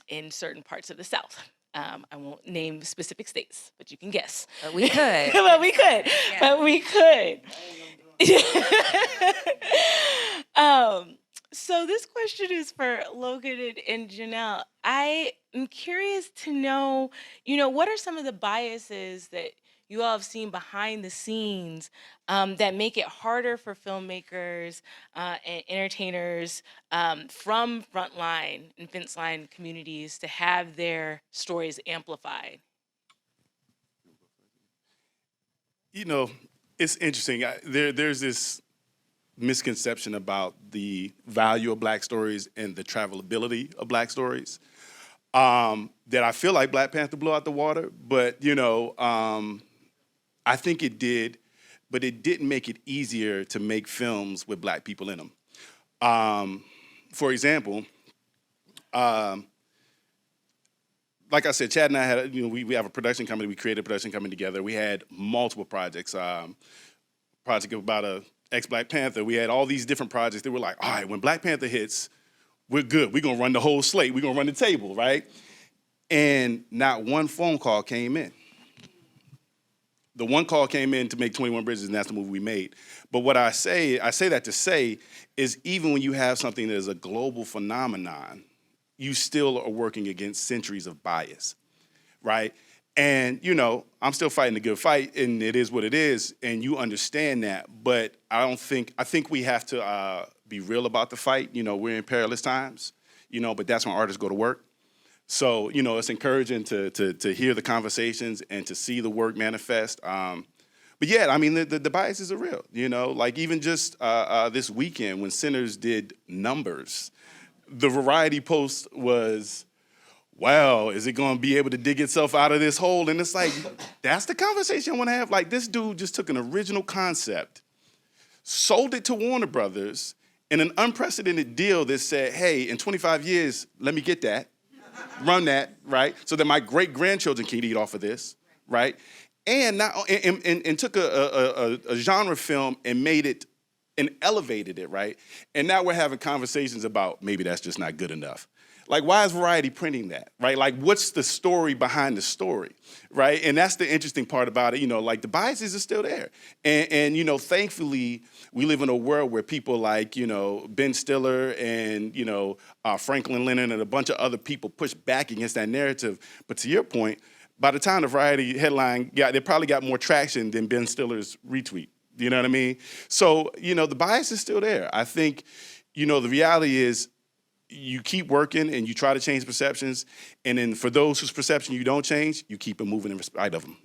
in certain parts of the South. I won't name specific states, but you can guess. But we could. But we could. Yeah. But we could. So this question is for Logan and Janelle. I am curious to know, what are some of the biases that you all have seen behind the scenes that make it harder for filmmakers and entertainers from frontline and fence line communities to have their stories amplified? It's interesting. There's this misconception about the value of Black stories and the travelability of Black stories that I feel like Black Panther blew out the water. But, I think it did, but it didn't make it easier to make films with Black people in them. For example, like I said, Chad and I had, we have a production company. We created a production company together. We had multiple projects. Project about a ex-Black Panther. We had all these different projects that were like, all right, when Black Panther hits, we're good. We're going to run the whole slate. We're going to run the table, right? And not one phone call came in. The one call came in to make 21 Bridges, and that's the movie we made. But what I say that to say, is even when you have something that is a global phenomenon, you still are working against centuries of bias, right? And, I'm still fighting the good fight, and it is what it is, and you understand that. But I think we have to be real about the fight. We're in perilous times, but that's when artists go to work. So, it's encouraging to hear the conversations and to see the work manifest. But yeah, I mean, the biases are real, like even just this weekend when Sinners did numbers, the Variety post was, wow, is it going to be able to dig itself out of this hole? And it's like, that's the conversation I want to have. Like, this dude just took an original concept, sold it to Warner Brothers in an unprecedented deal that said, hey, in 25 years, let me get that, run that, right? So that my great-grandchildren can eat off of this, right? And took a genre film and made it and elevated it, right? And now we're having conversations about maybe that's just not good enough. Like, why is Variety printing that, right? Like, what's the story behind the story, right? And that's the interesting part about it, like the biases are still there. And thankfully, we live in a world where people like, Ben Stiller and, Franklin Leonard and a bunch of other people push back against that narrative. But to your point, by the time the Variety headline they probably got more traction than Ben Stiller's retweet. You know what I mean? So, the bias is still there. I think, the reality is you keep working and you try to change perceptions. And then for those whose perception you don't change, you keep it moving in spite of them.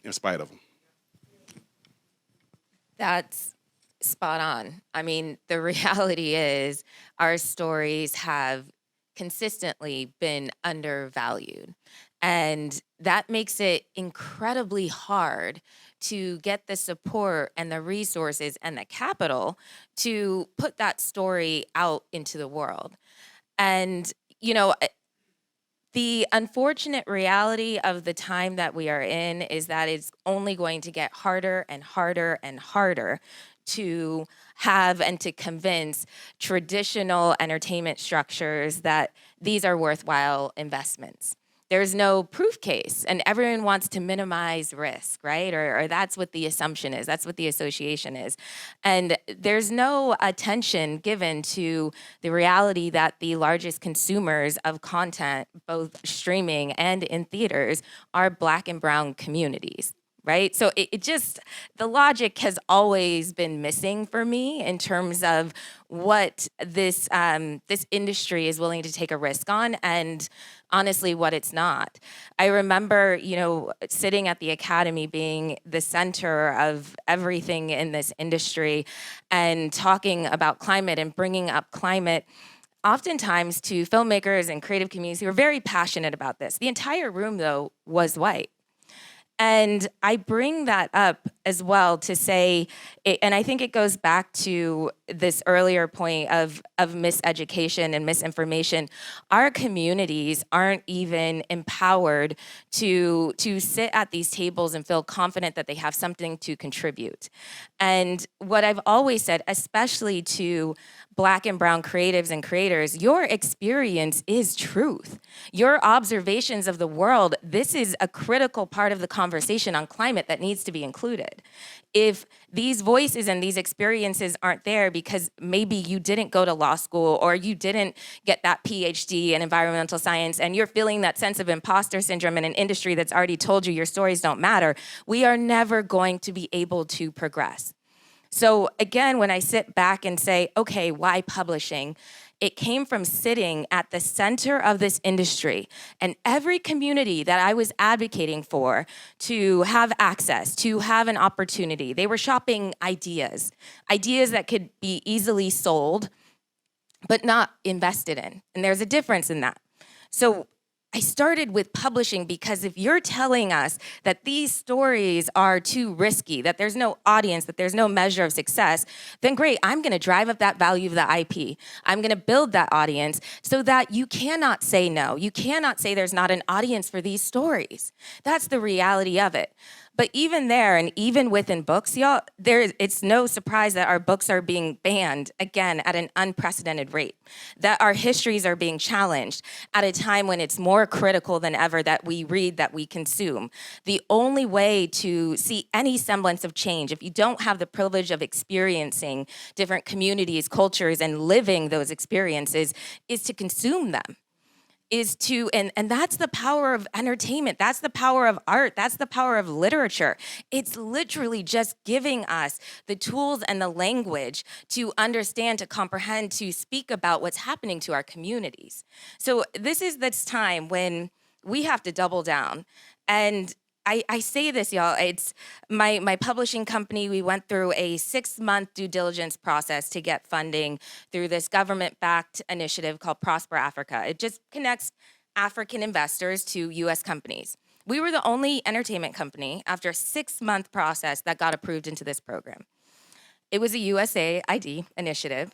That's spot on. I mean, the reality is our stories have consistently been undervalued. And that makes it incredibly hard to get the support and the resources and the capital to put that story out into the world. And, the unfortunate reality of the time that we are in is that it's only going to get harder and harder and harder to have and to convince traditional entertainment structures that these are worthwhile investments. There's no proof case, and everyone wants to minimize risk, right? Or that's what the assumption is. That's what the association is. And there's no attention given to the reality that the largest consumers of content, both streaming and in theaters, are Black and brown communities. Right? So it just, the logic has always been missing for me in terms of what this industry is willing to take a risk on and honestly what it's not. I remember, sitting at the Academy being the center of everything in this industry and talking about climate and bringing up climate oftentimes to filmmakers and creative communities who are very passionate about this. The entire room, though, was white. And I bring that up as well to say, and I think it goes back to this earlier point of miseducation and misinformation. Our communities aren't even empowered to sit at these tables and feel confident that they have something to contribute. And what I've always said, especially to Black and brown creatives and creators, your experience is truth. Your observations of the world, this is a critical part of the conversation on climate that needs to be included. If these voices and these experiences aren't there because maybe you didn't go to law school or you didn't get that PhD in environmental science and you're feeling that sense of imposter syndrome in an industry that's already told you your stories don't matter, we are never going to be able to progress. So again, when I sit back and say, okay, why publishing? It came from sitting at the center of this industry, and every community that I was advocating for to have access, to have an opportunity, they were shopping ideas that could be easily sold, but not invested in. And there's a difference in that. So I started with publishing because if you're telling us that these stories are too risky, that there's no audience, that there's no measure of success, then great, I'm gonna drive up that value of the IP. I'm gonna build that audience so that you cannot say no. You cannot say there's not an audience for these stories. That's the reality of it. But even there, and even within books, y'all, it's no surprise that our books are being banned, again, at an unprecedented rate. That our histories are being challenged at a time when it's more critical than ever that we read, that we consume. The only way to see any semblance of change, if you don't have the privilege of experiencing different communities, cultures, and living those experiences, is to consume them. And that's the power of entertainment. That's the power of art. That's the power of literature. It's literally just giving us the tools and the language to understand, to comprehend, to speak about what's happening to our communities. So this is this time when we have to double down. And I say this, y'all, it's my publishing company, we went through a 6-month due diligence process to get funding through this government-backed initiative called Prosper Africa. It just connects African investors to US companies. We were the only entertainment company after a 6-month process that got approved into this program. It was a USAID initiative.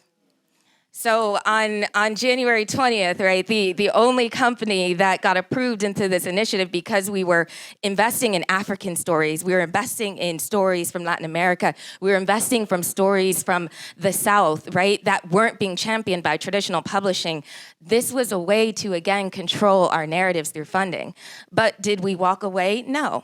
So on January 20th, right, the only company that got approved into this initiative because we were investing in African stories, we were investing in stories from Latin America, we were investing from stories from the South, right, that weren't being championed by traditional publishing. This was a way to, again, control our narratives through funding. But did we walk away? No.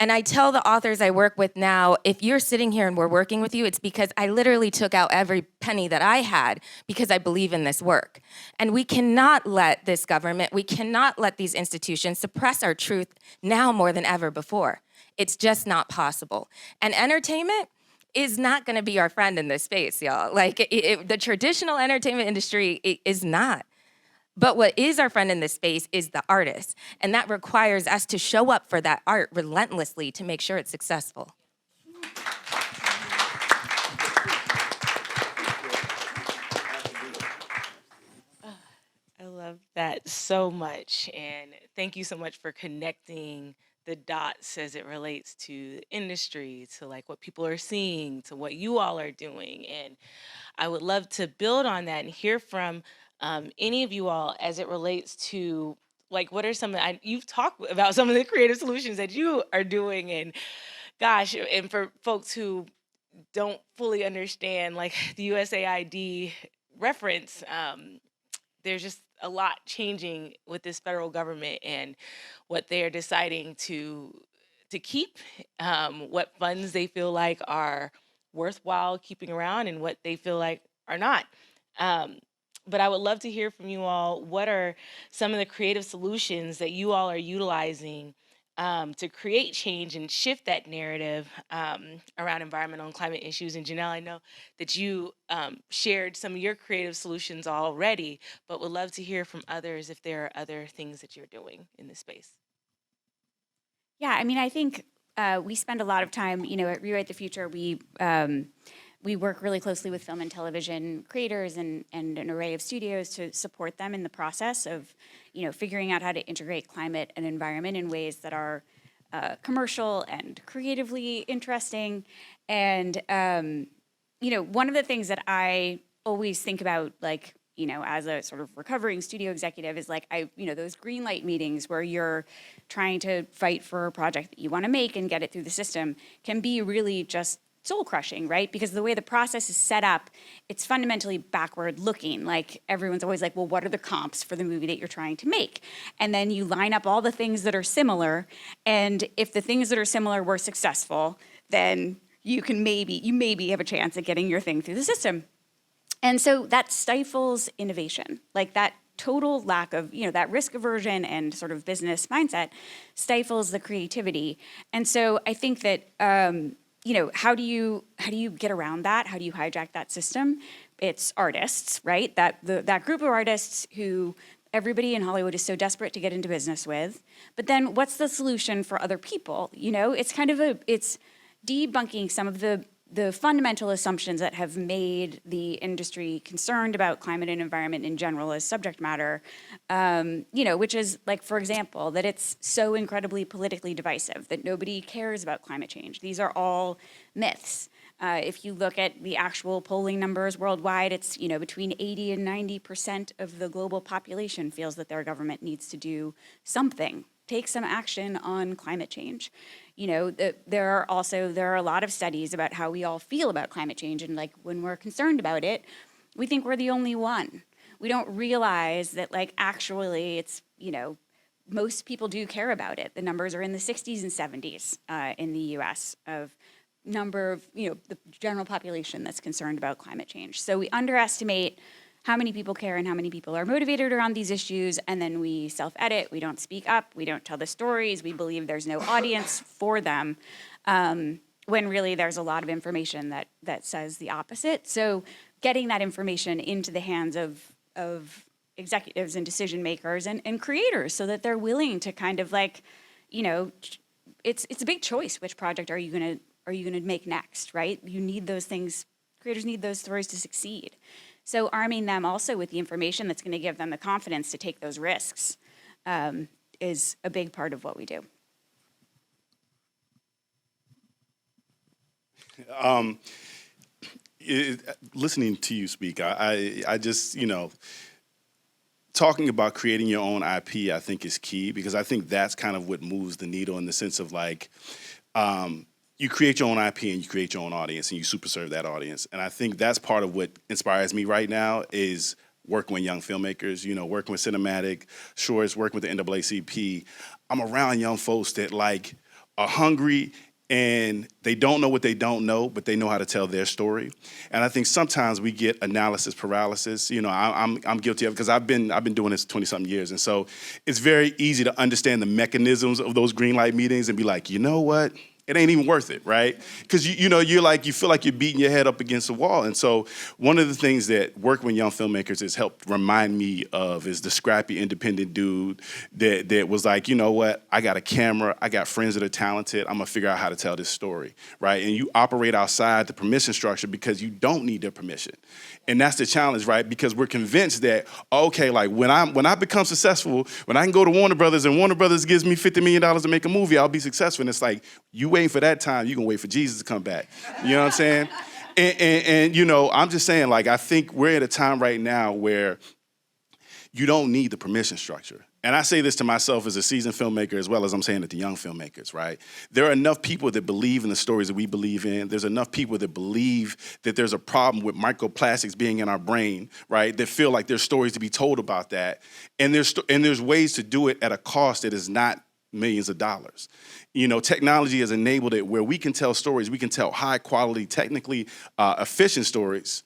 And I tell the authors I work with now, if you're sitting here and we're working with you, it's because I literally took out every penny that I had because I believe in this work. And we cannot let this government, we cannot let these institutions suppress our truth now more than ever before. It's just not possible. And entertainment is not gonna be our friend in this space, y'all. Like the traditional entertainment industry is not. But what is our friend in this space is the artist. And that requires us to show up for that art relentlessly to make sure it's successful. I love that so much. And thank you so much for connecting the dots as it relates to the industry, to like what people are seeing, to what you all are doing. And I would love to build on that and hear from any of you all as it relates to like what are some of you've talked about some of the creative solutions that you are doing, and gosh, and for folks who don't fully understand like the USAID reference, there's just a lot changing with this federal government and what they are deciding to keep, what funds they feel like are worthwhile keeping around and what they feel like are not. But I would love to hear from you all. What are some of the creative solutions that you all are utilizing to create change and shift that narrative around environmental and climate issues? And Janelle, I know that you shared some of your creative solutions already, but would love to hear from others if there are other things that you're doing in this space. Yeah, I mean, I think we spend a lot of time, at Rewrite the Future, we we work really closely with film and television creators and an array of studios to support them in the process of, figuring out how to integrate climate and environment in ways that are commercial and creatively interesting. And, one of the things that I always think about, like, as a sort of recovering studio executive is like, those green light meetings where you're trying to fight for a project that you want to make and get it through the system can be really just soul crushing, right? Because the way the process is set up, it's fundamentally backward looking. Like everyone's always like, well, what are the comps for the movie that you're trying to make? And then you line up all the things that are similar. And if the things that are similar were successful, then you maybe have a chance at getting your thing through the system. And so that stifles innovation, like that total lack of, that risk aversion and sort of business mindset stifles the creativity. And so I think that, how do you get around that? How do you hijack that system? It's artists, right? That group of artists who everybody in Hollywood is so desperate to get into business with. But then what's the solution for other people? It's kind of it's debunking some of the fundamental assumptions that have made the industry concerned about climate and environment in general as subject matter, which is like, for example, that it's so incredibly politically divisive, that nobody cares about climate change. These are all myths. If you look at the actual polling numbers worldwide, it's, between 80 and 90% of the global population feels that their government needs to do something, take some action on climate change. There are a lot of studies about how we all feel about climate change, and like when we're concerned about it, we think we're the only one. We don't realize that like actually it's, most people do care about it. The numbers are in the 60s and 70s in the US of number of, the general population that's concerned about climate change. So we underestimate how many people care and how many people are motivated around these issues, and then we self-edit, we don't speak up, we don't tell the stories, we believe there's no audience for them, when really there's a lot of information that says the opposite. So getting that information into the hands of executives and decision makers and creators so that they're willing to kind of like, it's a big choice. Which project are you gonna make next, right? You need those things, creators need those stories to succeed. So arming them also with the information that's going to give them the confidence to take those risks is a big part of what we do. Listening to you speak, I just, talking about creating your own IP, I think is key, because I think that's kind of what moves the needle in the sense of like, you create your own IP and you create your own audience and you super serve that audience. And I think that's part of what inspires me right now is working with young filmmakers, working with Cinematic, Shores, working with the NAACP. I'm around young folks that like are hungry and they don't know what they don't know, but they know how to tell their story. And I think sometimes we get analysis paralysis. I'm guilty of it because I've been doing this 20-something years. And so it's very easy to understand the mechanisms of those green light meetings and be like, you know what? It ain't even worth it, right? Because you feel like you're beating your head up against the wall. And so one of the things that working with young filmmakers has helped remind me of is the scrappy independent dude that was like, you know what? I got a camera. I got friends that are talented. I'm gonna figure out how to tell this story, right? And you operate outside the permission structure because you don't need their permission. And that's the challenge, right? Because we're convinced that, okay, like when I become successful, when I can go to Warner Brothers and Warner Brothers gives me $50 million to make a movie, I'll be successful. And it's like, you waiting for that time, you can wait for Jesus to come back. You know what I'm saying? And I'm just saying, like, I think we're at a time right now where you don't need the permission structure. And I say this to myself as a seasoned filmmaker as well as I'm saying it to young filmmakers, right? There are enough people that believe in the stories that we believe in. There's enough people that believe that there's a problem with microplastics being in our brain, right? That feel like there's stories to be told about that. And there's ways to do it at a cost that is not millions of dollars. Technology has enabled it where we can tell stories, we can tell high quality, technically efficient stories,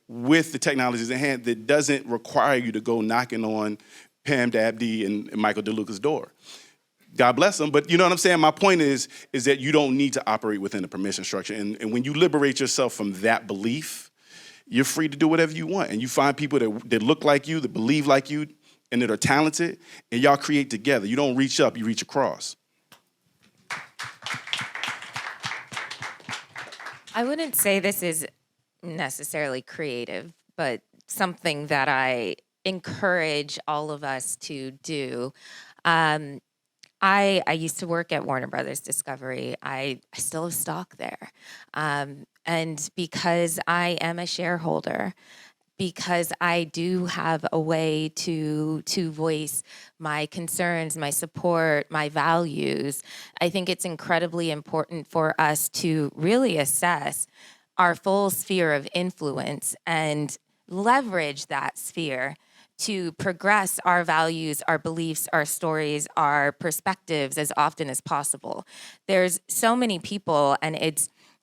with the technologies at hand that doesn't require you to go knocking on Pam Dabney and Michael DeLuca's door. God bless them, but you know what I'm saying? My point is that you don't need to operate within the permission structure. And when you liberate yourself from that belief, you're free to do whatever you want. And you find people that look like you, that believe like you, and that are talented, and y'all create together. You don't reach up, you reach across. I wouldn't say this is necessarily creative, but something that I encourage all of us to do. I used to work at Warner Brothers Discovery. I still have stock there. And because I am a shareholder, because I do have a way to voice my concerns, my support, my values, I think it's incredibly important for us to really assess our full sphere of influence and leverage that sphere to progress our values, our beliefs, our stories, our perspectives as often as possible. There's so many people, and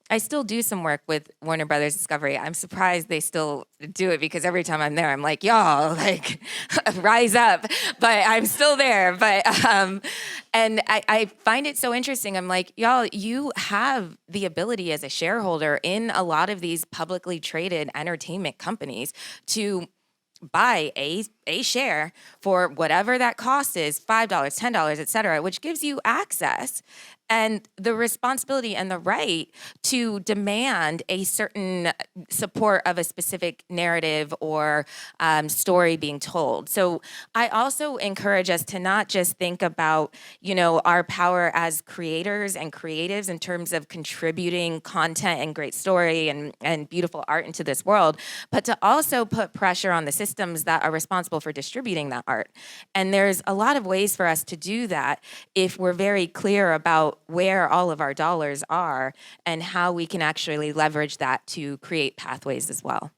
I still do some work with Warner Brothers Discovery. I'm surprised they still do it because every time I'm there, I'm like, y'all, like, rise up. But I'm still there. But and I find it so interesting. I'm like, y'all, you have the ability as a shareholder in a lot of these publicly traded entertainment companies to buy a share for whatever that cost is, $5, $10, et cetera, which gives you access and the responsibility and the right to demand a certain support of a specific narrative or story being told. So I also encourage us to not just think about, our power as creators and creatives in terms of contributing content and great story and beautiful art into this world, but to also put pressure on the systems that are responsible for distributing that art. And there's a lot of ways for us to do that if we're very clear about where all of our dollars are and how we can actually leverage that to create pathways as well.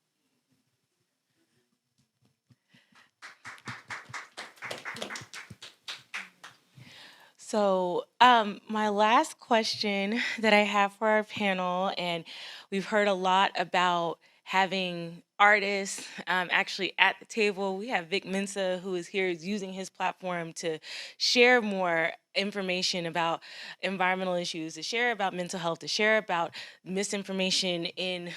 So my last question that I have for our panel, and we've heard a lot about having artists actually at the table. We have Vic Mensa, who is here, is using his platform to share more information about environmental issues, to share about mental health, to share about misinformation in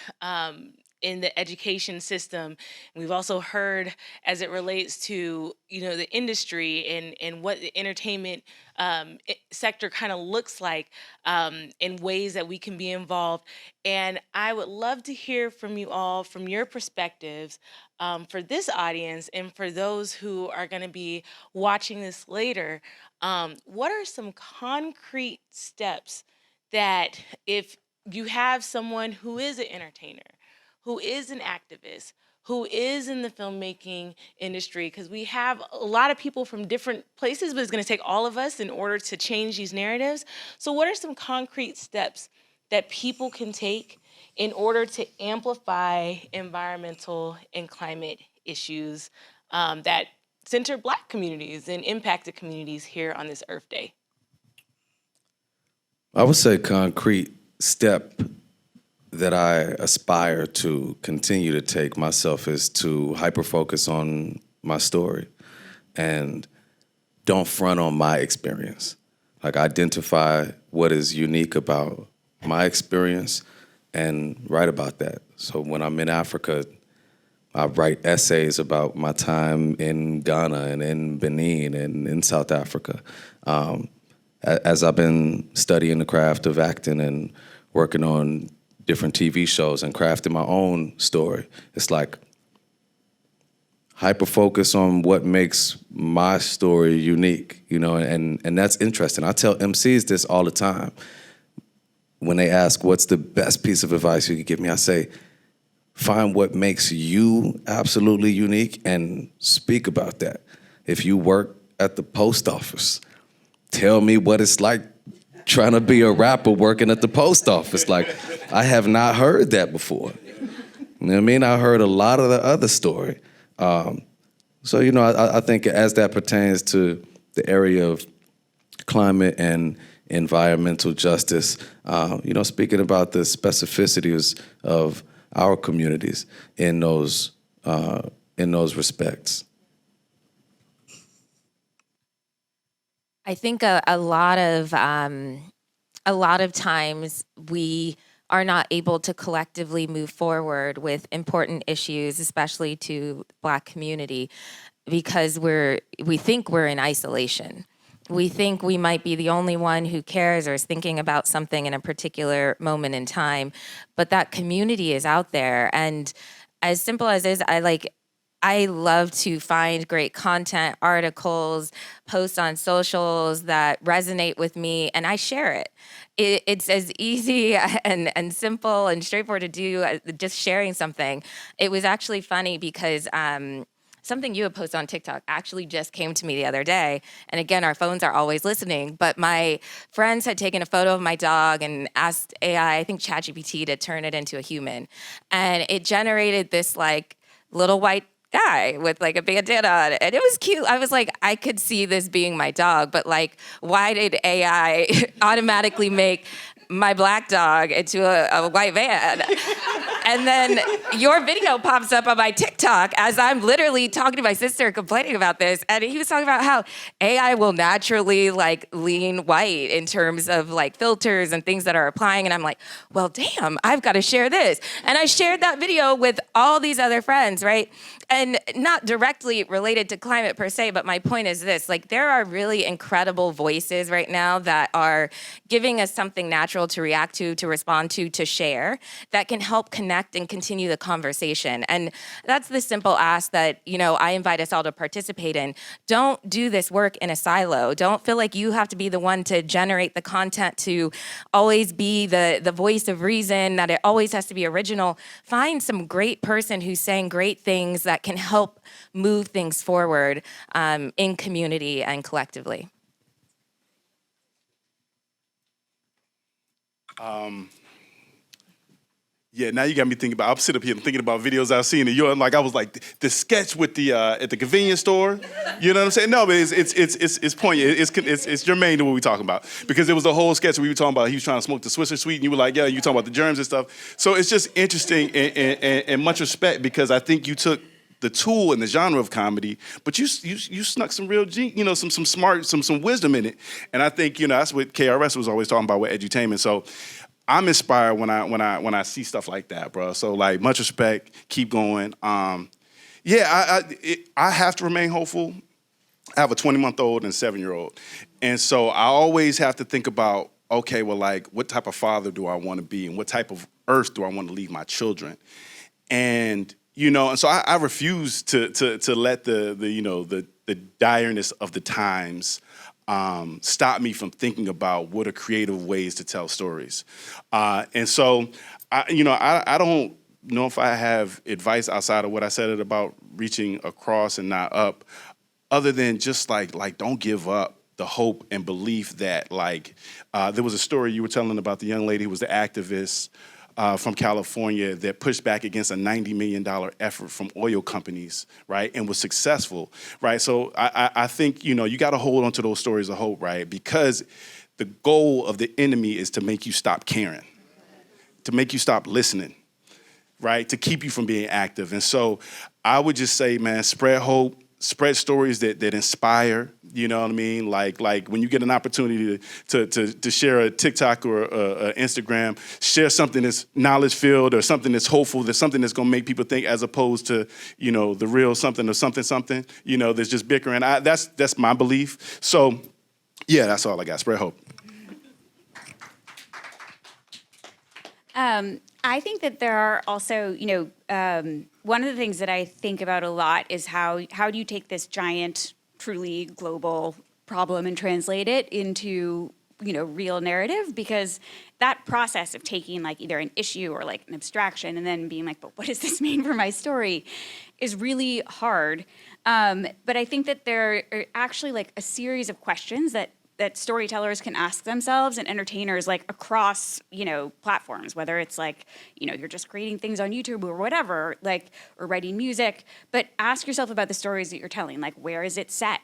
the education system. We've also heard as it relates to the industry and what the entertainment sector kind of looks like in ways that we can be involved. And I would love to hear from you all, from your perspectives, for this audience and for those who are going to be watching this later. What are some concrete steps that if you have someone who is an entertainer, who is an activist, who is in the filmmaking industry, because we have a lot of people from different places, but it's going to take all of us in order to change these narratives. So what are some concrete steps that people can take in order to amplify environmental and climate issues that center Black communities and impacted communities here on this Earth Day? I would say concrete step that I aspire to continue to take myself is to hyper-focus on my story and don't front on my experience. Like, identify what is unique about my experience and write about that. So when I'm in Africa, I write essays about my time in Ghana and in Benin and in South Africa. As I've been studying the craft of acting and working on different TV shows and crafting my own story, it's like hyper-focus on what makes my story unique, and that's interesting. I tell MCs this all the time. When they ask, what's the best piece of advice you could give me, I say, find what makes you absolutely unique and speak about that. If you work at the post office, tell me what it's like trying to be a rapper working at the post office. Like, I have not heard that before. You know what I mean? I heard a lot of the other story. So, I think as that pertains to the area of climate and environmental justice, speaking about the specificities of our communities in those respects. I think a lot of times we are not able to collectively move forward with important issues, especially to Black community, because we think we're in isolation. we think we might be the only one who cares or is thinking about something in a particular moment in time, but that community is out there. And as simple as is, I love to find great content, articles, posts on socials that resonate with me, and I share it. It's as easy and simple and straightforward to do as just sharing something. It was actually funny because something you had posted on TikTok actually just came to me the other day. And again, our phones are always listening, but my friends had taken a photo of my dog and asked AI, I think ChatGPT, to turn it into a human. And it generated this like little white guy with like a bandana on, and it was cute. I was like, I could see this being my dog, but like, why did AI automatically make my black dog into a white van? And then your video pops up on my TikTok as I'm literally talking to my sister complaining about this. And he was talking about how AI will naturally like lean white in terms of like filters and things that are applying. And I'm like, well, damn, I've got to share this. And I shared that video with all these other friends, right? And not directly related to climate per se, but my point is this, like there are really incredible voices right now that are giving us something natural to react to respond to share, that can help connect and continue the conversation. And that's the simple ask that, you know, I invite us all to participate in. Don't do this work in a silo. Don't feel like you have to be the one to generate the content, to always be the voice of reason, that it always has to be original. Find some great person who's saying great things that can help move things forward in community and collectively. Yeah, now you got me thinking about. I'm sitting up here thinking about videos I've seen, and you're like, I was like the sketch with the at the convenience store. You know what I'm saying? No, but it's poignant. It's germane to what we're talking about, because it was the whole sketch we were talking about. He was trying to smoke the Swisher Sweet, and you were like, yeah, you talking about the germs and stuff. So it's just interesting and much respect, because I think you took the tool and the genre of comedy, but you snuck some real, some smart, some wisdom in it. And I think, that's what KRS was always talking about with edutainment. So I'm inspired when I see stuff like that, bro. So like, much respect, keep going. I have to remain hopeful. I have a 20-month-old and a 7-year-old. And so I always have to think about, okay, well, like, what type of father do I want to be, and what type of earth do I want to leave my children? And and so I refuse to let the direness of the times stop me from thinking about what are creative ways to tell stories. And so, I don't know if I have advice outside of what I said about reaching across and not up, other than just like don't give up the hope and belief that there was a story you were telling about the young lady who was the activist from California that pushed back against a $90 million effort from oil companies, right, and was successful, right? So I think, you got to hold on to those stories of hope, right, because the goal of the enemy is to make you stop caring, to make you stop listening, right, to keep you from being active. And so I would just say, man, spread hope, spread stories that inspire, you know what I mean? Like when you get an opportunity to share a TikTok or a Instagram, share something that's knowledge filled or something that's hopeful, that's something that's gonna make people think, as opposed to, the real something or something, that's just bickering. That's my belief. So yeah, that's all I got. Spread hope. I think that there are also, one of the things that I think about a lot is how do you take this giant, truly global problem and translate it into, real narrative? Because that process of taking like either an issue or like an abstraction and then being like, but what does this mean for my story, is really hard. But I think that there are actually like a series of questions that storytellers can ask themselves, and entertainers like across, platforms, whether it's like, you're just creating things on YouTube or whatever, or writing music, but ask yourself about the stories that you're telling, like, where is it set?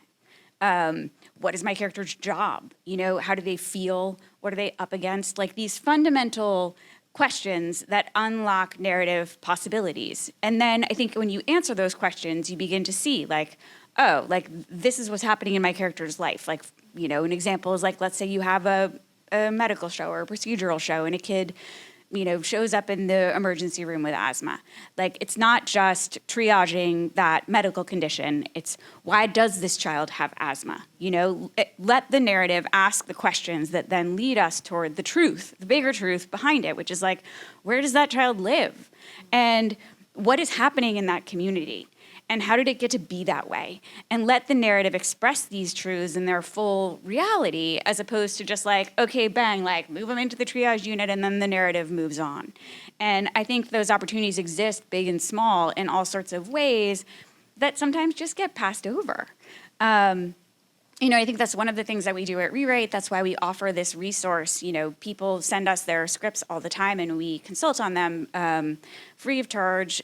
What is my character's job? How do they feel? What are they up against? Like these fundamental questions that unlock narrative possibilities. And then I think when you answer those questions, you begin to see like, oh, like this is what's happening in my character's life. Like, an example is like, let's say you have a medical show or a procedural show, and a kid shows up in the emergency room with asthma. Like, it's not just triaging that medical condition. It's, why does this child have asthma? Let the narrative ask the questions that then lead us toward the truth, the bigger truth behind it, which is like, where does that child live? And what is happening in that community? And how did it get to be that way? And let the narrative express these truths in their full reality, as opposed to just like, okay, bang, like move them into the triage unit and then the narrative moves on. And I think those opportunities exist, big and small, in all sorts of ways that sometimes just get passed over. I think that's one of the things that we do at Rewrite. That's why we offer this resource. People send us their scripts all the time and we consult on them free of charge.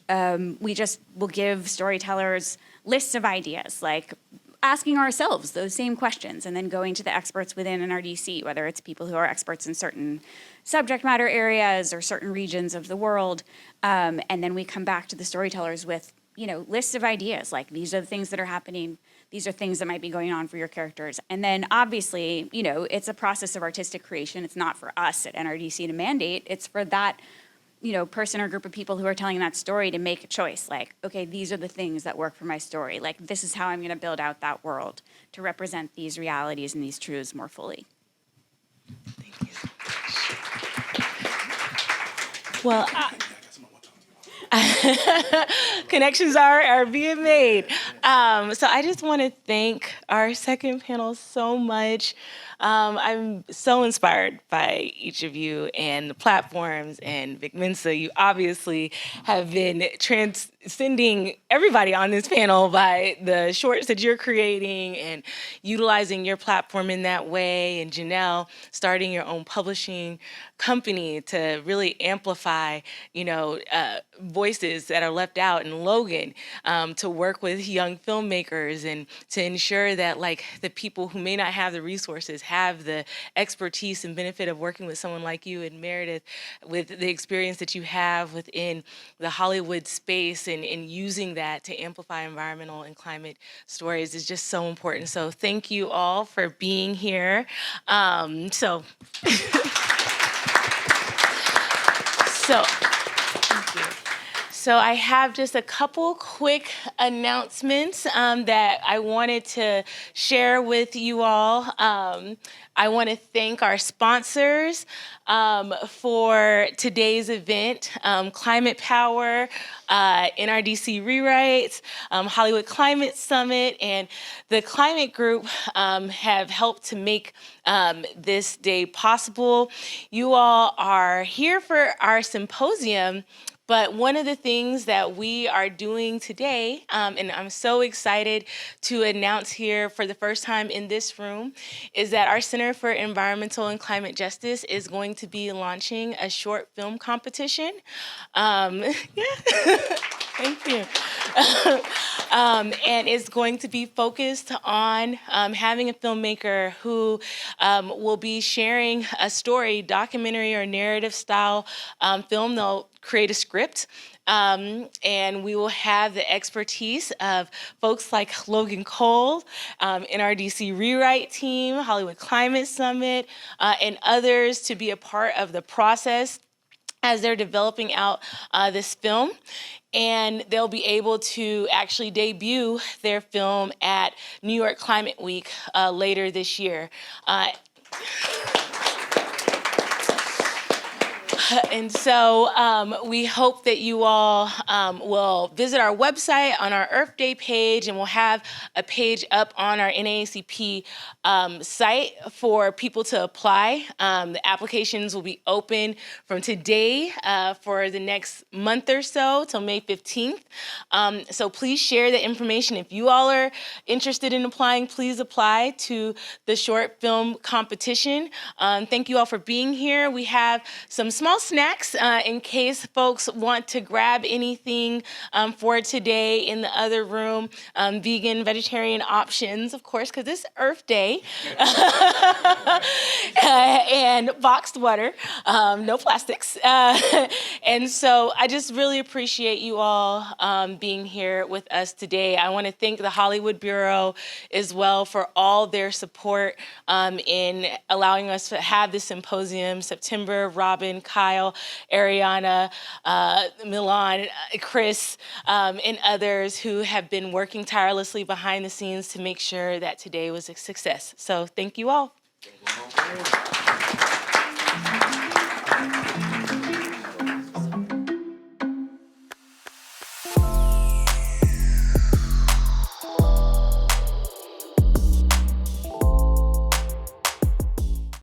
We just will give storytellers lists of ideas, like asking ourselves those same questions and then going to the experts within NRDC, whether it's people who are experts in certain subject matter areas or certain regions of the world. And then we come back to the storytellers with, lists of ideas, like these are the things that are happening. These are things that might be going on for your characters. And then obviously, it's a process of artistic creation. It's not for us at NRDC to mandate. It's for that, person or group of people who are telling that story to make a choice. Like, okay, these are the things that work for my story. Like, this is how I'm going to build out that world to represent these realities and these truths more fully. Thank you. Well, connections are being made. So I just want to thank our second panel so much. I'm so inspired by each of you and the platforms, and Vic Mensa, you obviously have been transcending everybody on this panel by the shorts that you're creating and utilizing your platform in that way, and Janelle starting your own publishing company to really amplify, voices that are left out, and Logan to work with young filmmakers and to ensure that the people who may not have the resources have the expertise and benefit of working with someone like you and Meredith with the experience that you have within the Hollywood space and using that to amplify environmental and climate stories is just so important. So thank you all for being here. So thank you. So I have just a couple quick announcements that I wanted to share with you all. I want to thank our sponsors for today's event, Climate Power, NRDC Rewrites, Hollywood Climate Summit, and the Climate Group have helped to make this day possible. You all are here for our symposium, but one of the things that we are doing today, and I'm so excited to announce here for the first time in this room, is that our Center for Environmental and Climate Justice is going to be launching a short film competition. Thank you. And it's going to be focused on having a filmmaker who will be sharing a story, documentary or narrative style film. They'll create a script, and we will have the expertise of folks like Logan Cole, NRDC Rewrite Team, Hollywood Climate Summit, and others to be a part of the process as they're developing out this film. And they'll be able to actually debut their film at New York Climate Week later this year. And so we hope that you all will visit our website on our Earth Day page, and we'll have a page up on our NAACP site for people to apply. The applications will be open from today for the next month or so till May 15th. So please share the information. If you all are interested in applying, please apply to the short film competition. Thank you all for being here. We have some small snacks in case folks want to grab anything for today in the other room. Vegan, vegetarian options, of course, because it's Earth Day. and boxed water, no plastics. And so I just really appreciate you all being here with us today. I want to thank the Hollywood Bureau as well for all their support in allowing us to have this symposium. September, Robin, Kyle, Ariana, Milan, Chris, and others who have been working tirelessly behind the scenes to make sure that today was a success. So thank you all.